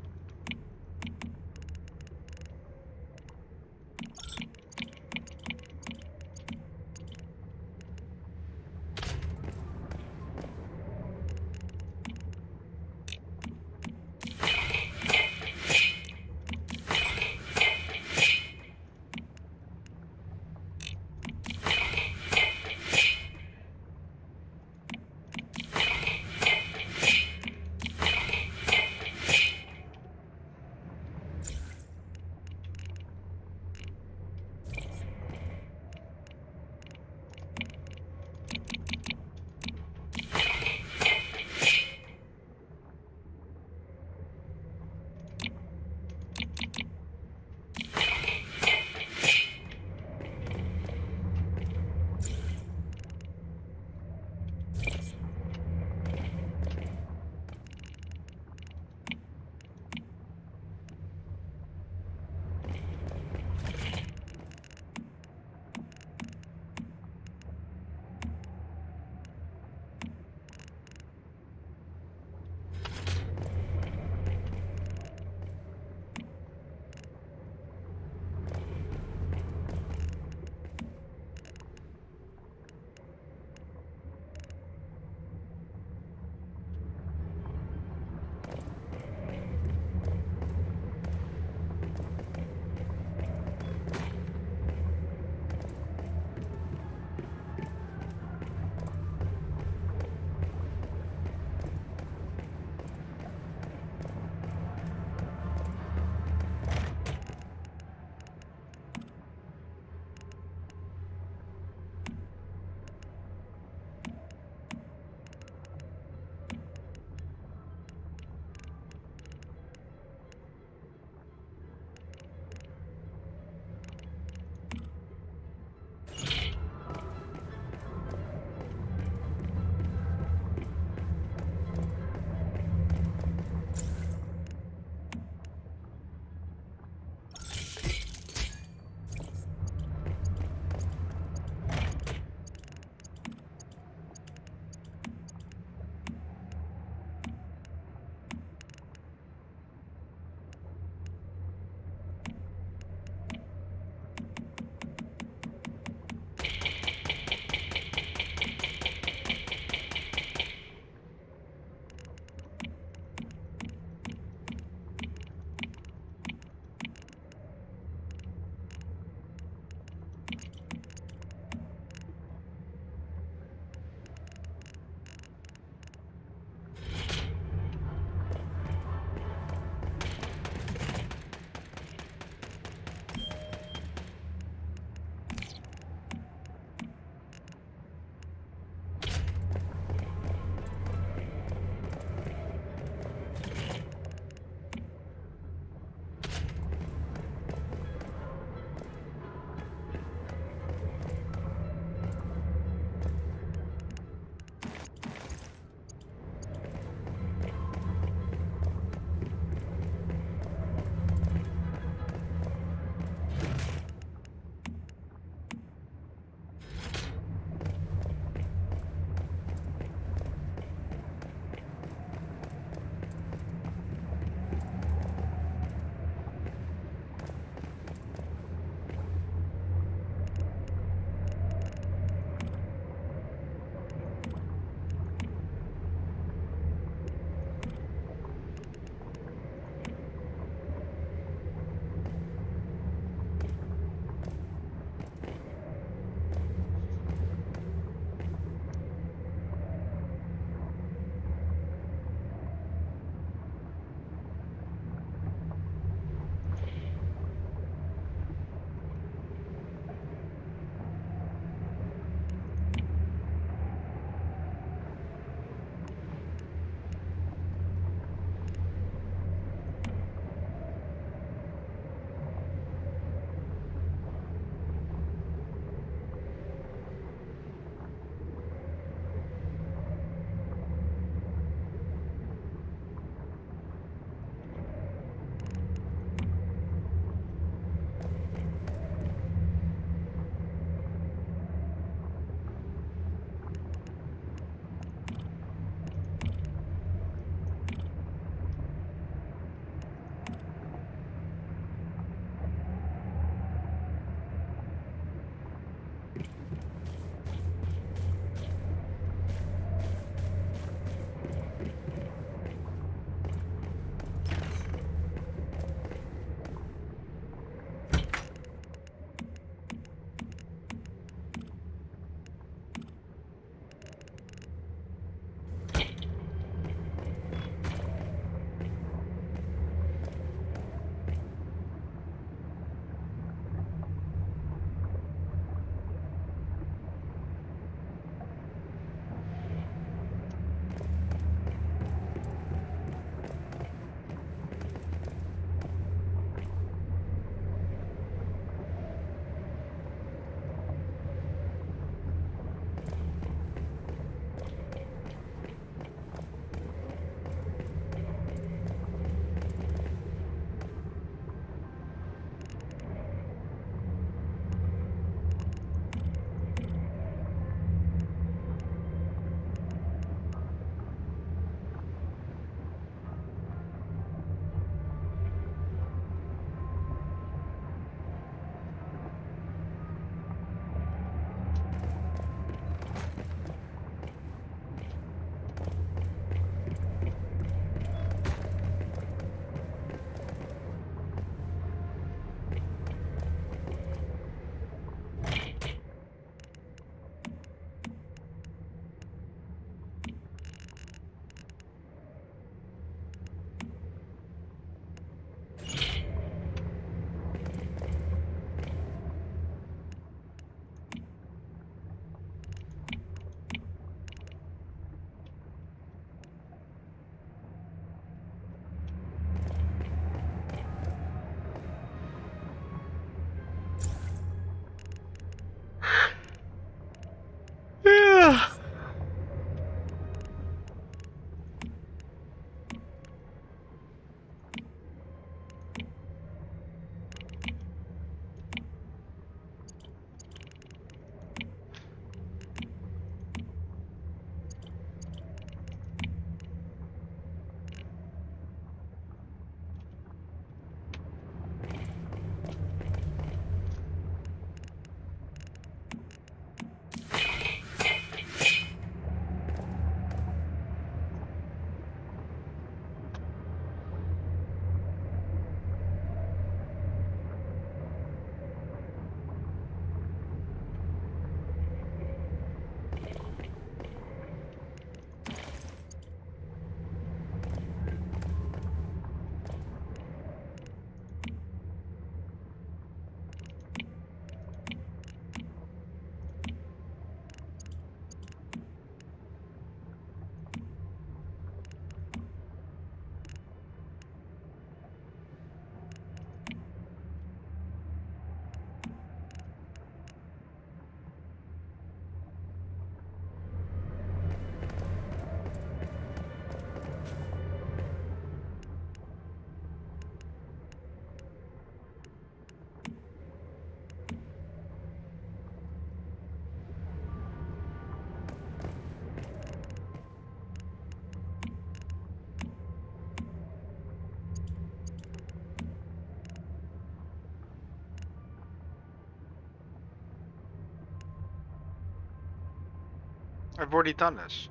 I've already done this.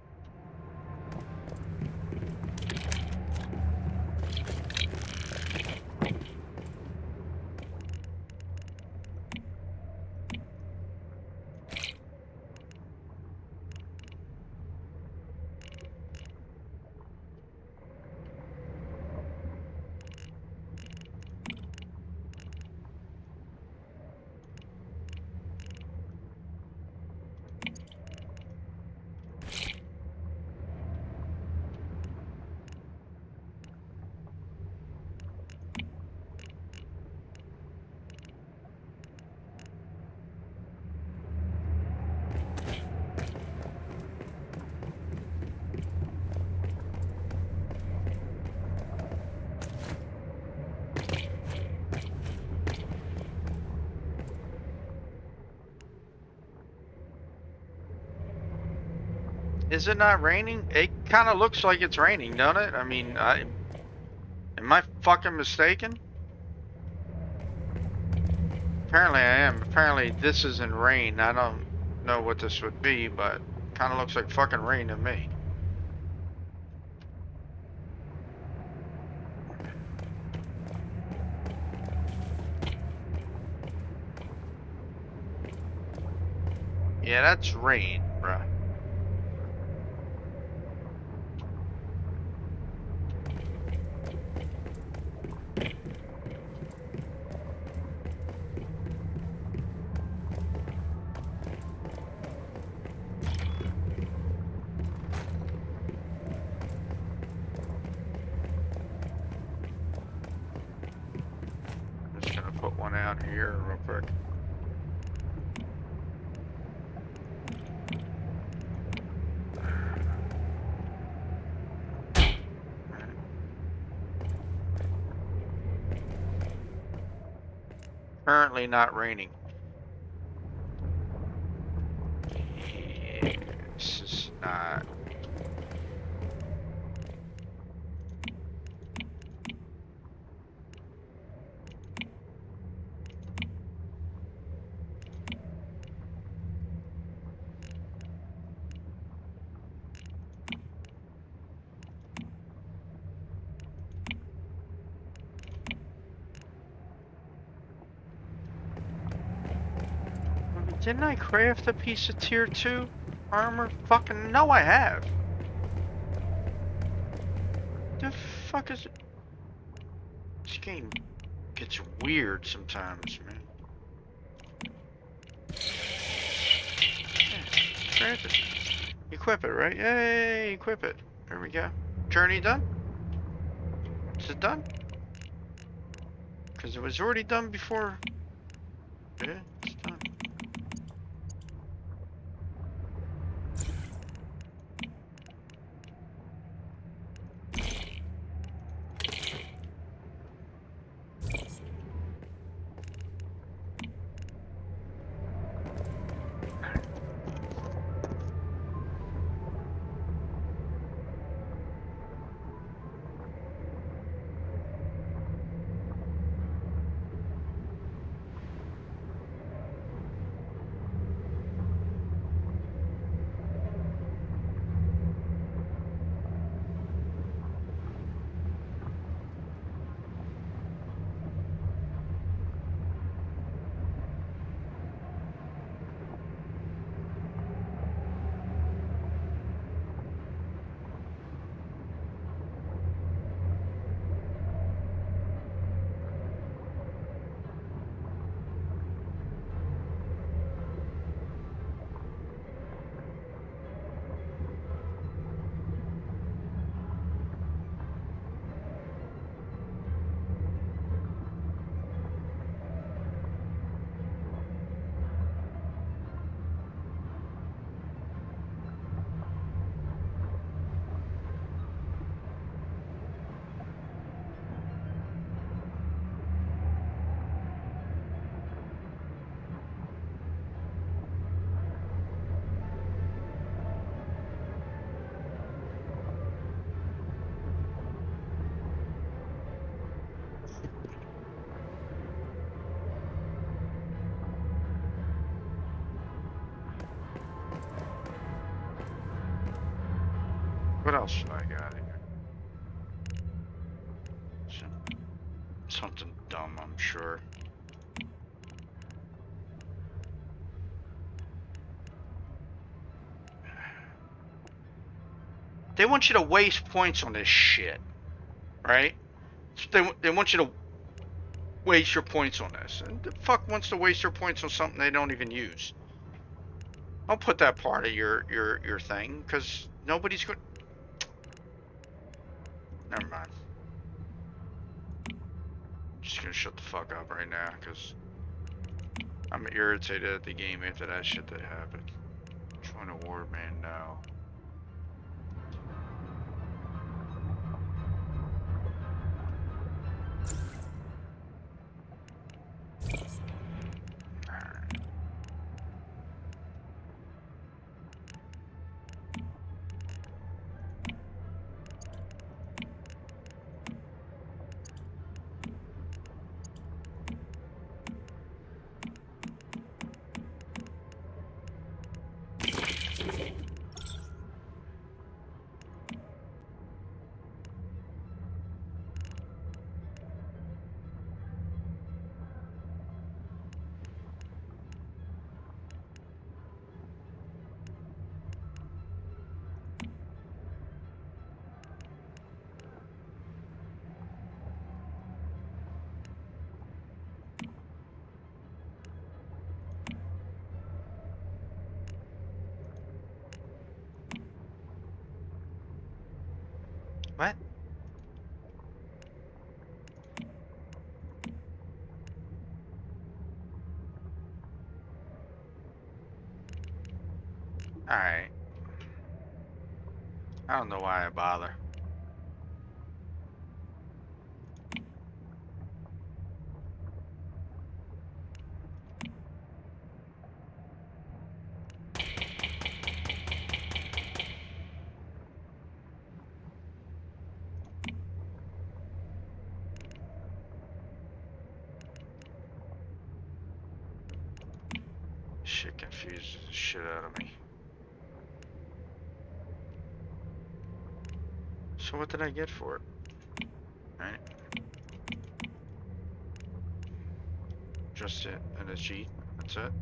Is it not raining? It kind of looks like it's raining, don't it? I mean, am I fucking mistaken? Apparently I am. Apparently this isn't rain. I don't know what this would be, but kind of looks like fucking rain to me. Yeah, that's rain, bruh. I'm just gonna put one out here real quick. Currently not raining. Yeah, this is not. Didn't I craft a piece of tier 2 armor? Fucking no, I have. The fuck is it? This game gets weird sometimes, man. Yeah, craft it. Equip it, right? Yay, equip it. There we go. Journey done? Is it done? Because it was already done before. Yeah, it's done. else I got here? Something dumb, I'm sure. They want you to waste points on this shit, right? They want you to waste your points on this. And the fuck wants to waste their points on something they don't even use? Don't put that part of your thing, because nobody's going. Never mind. I'm just gonna shut the fuck up right now, because I'm irritated at the game after that shit that happened. Join a war, man, no. What? Alright. I don't know why I bother. Shit confuses the shit out of me. So what did I get for it? Right? Just it and a G. That's it.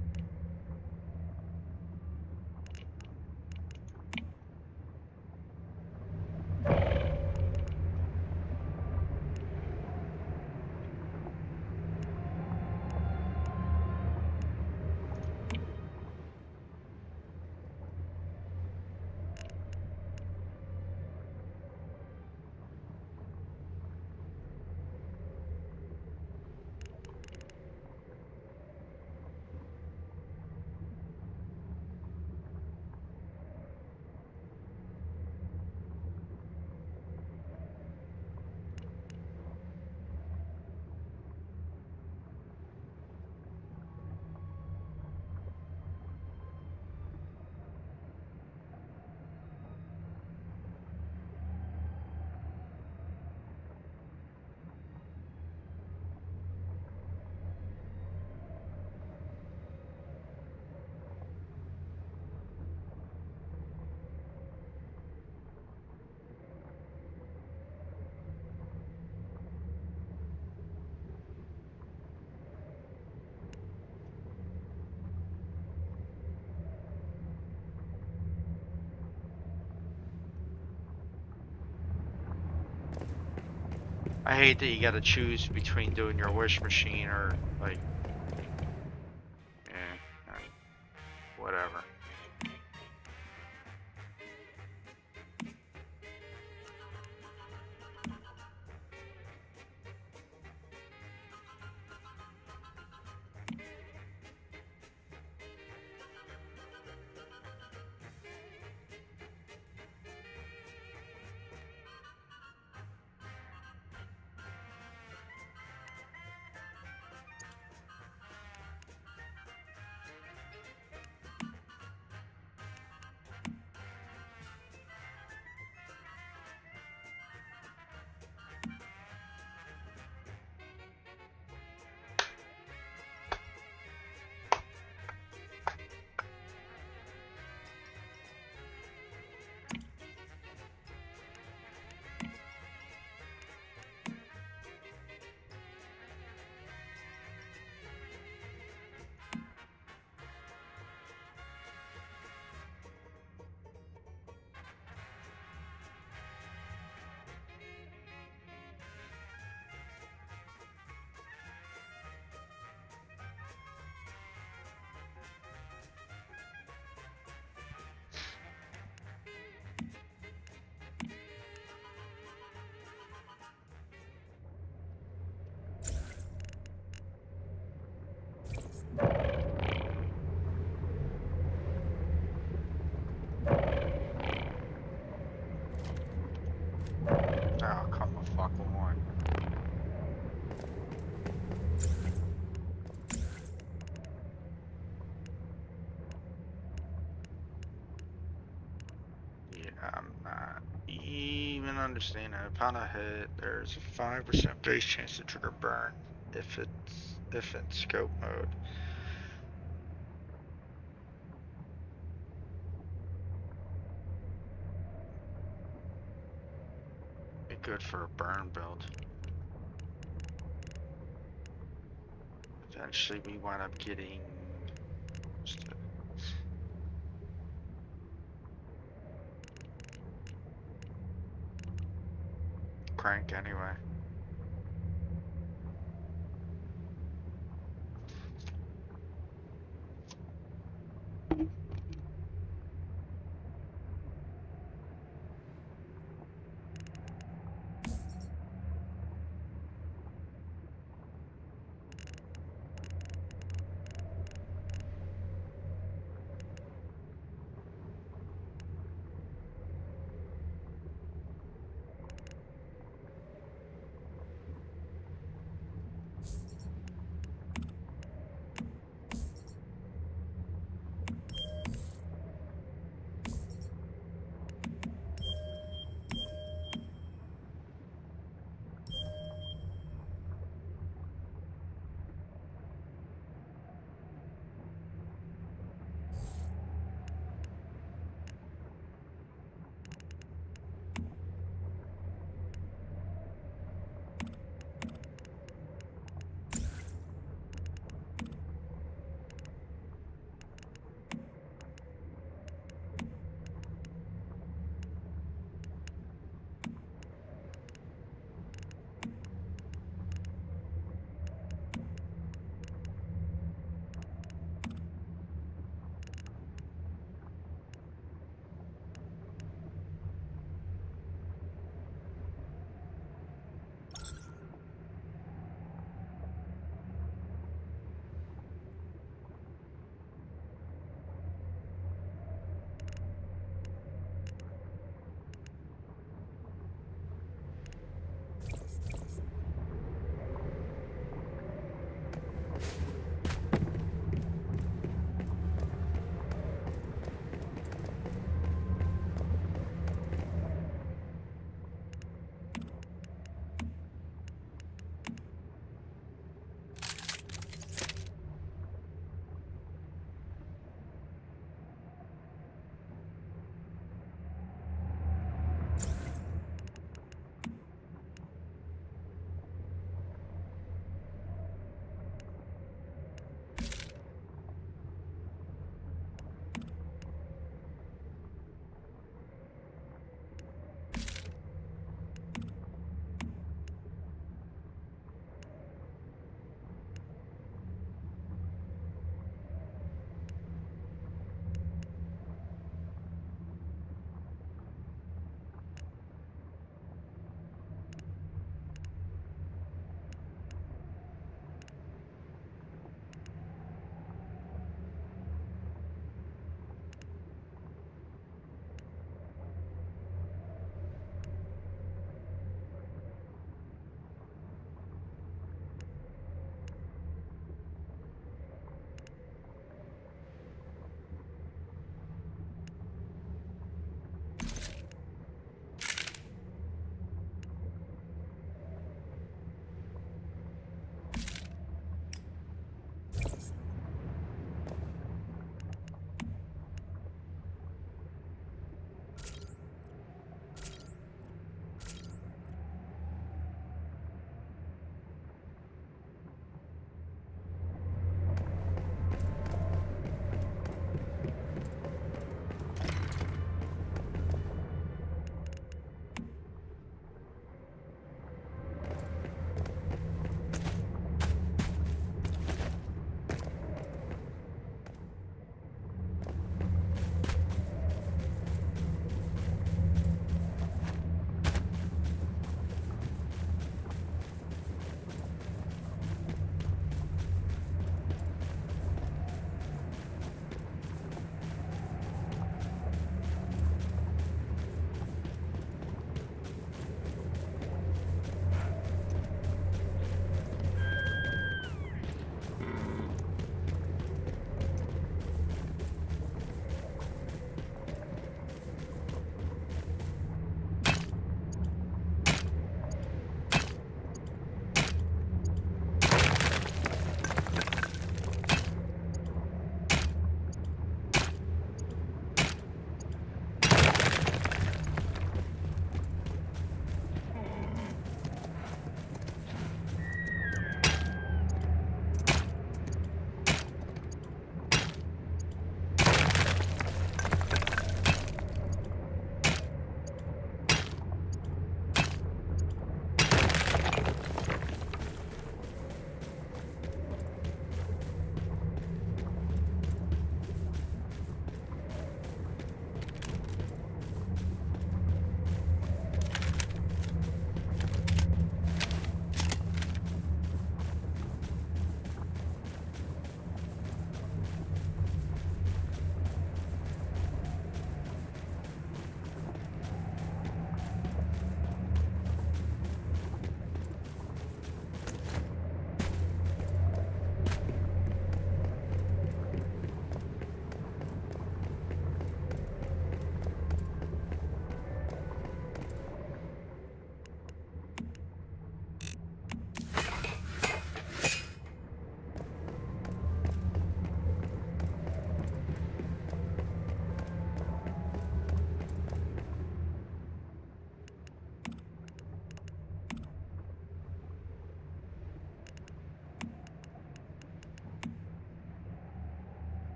I hate that you gotta choose between doing your wish machine or, like, whatever. understand that upon a hit, there's a 5% base chance to trigger burn if in scope mode. Be good for a burn build. Eventually, we wind up getting. Crank anyway.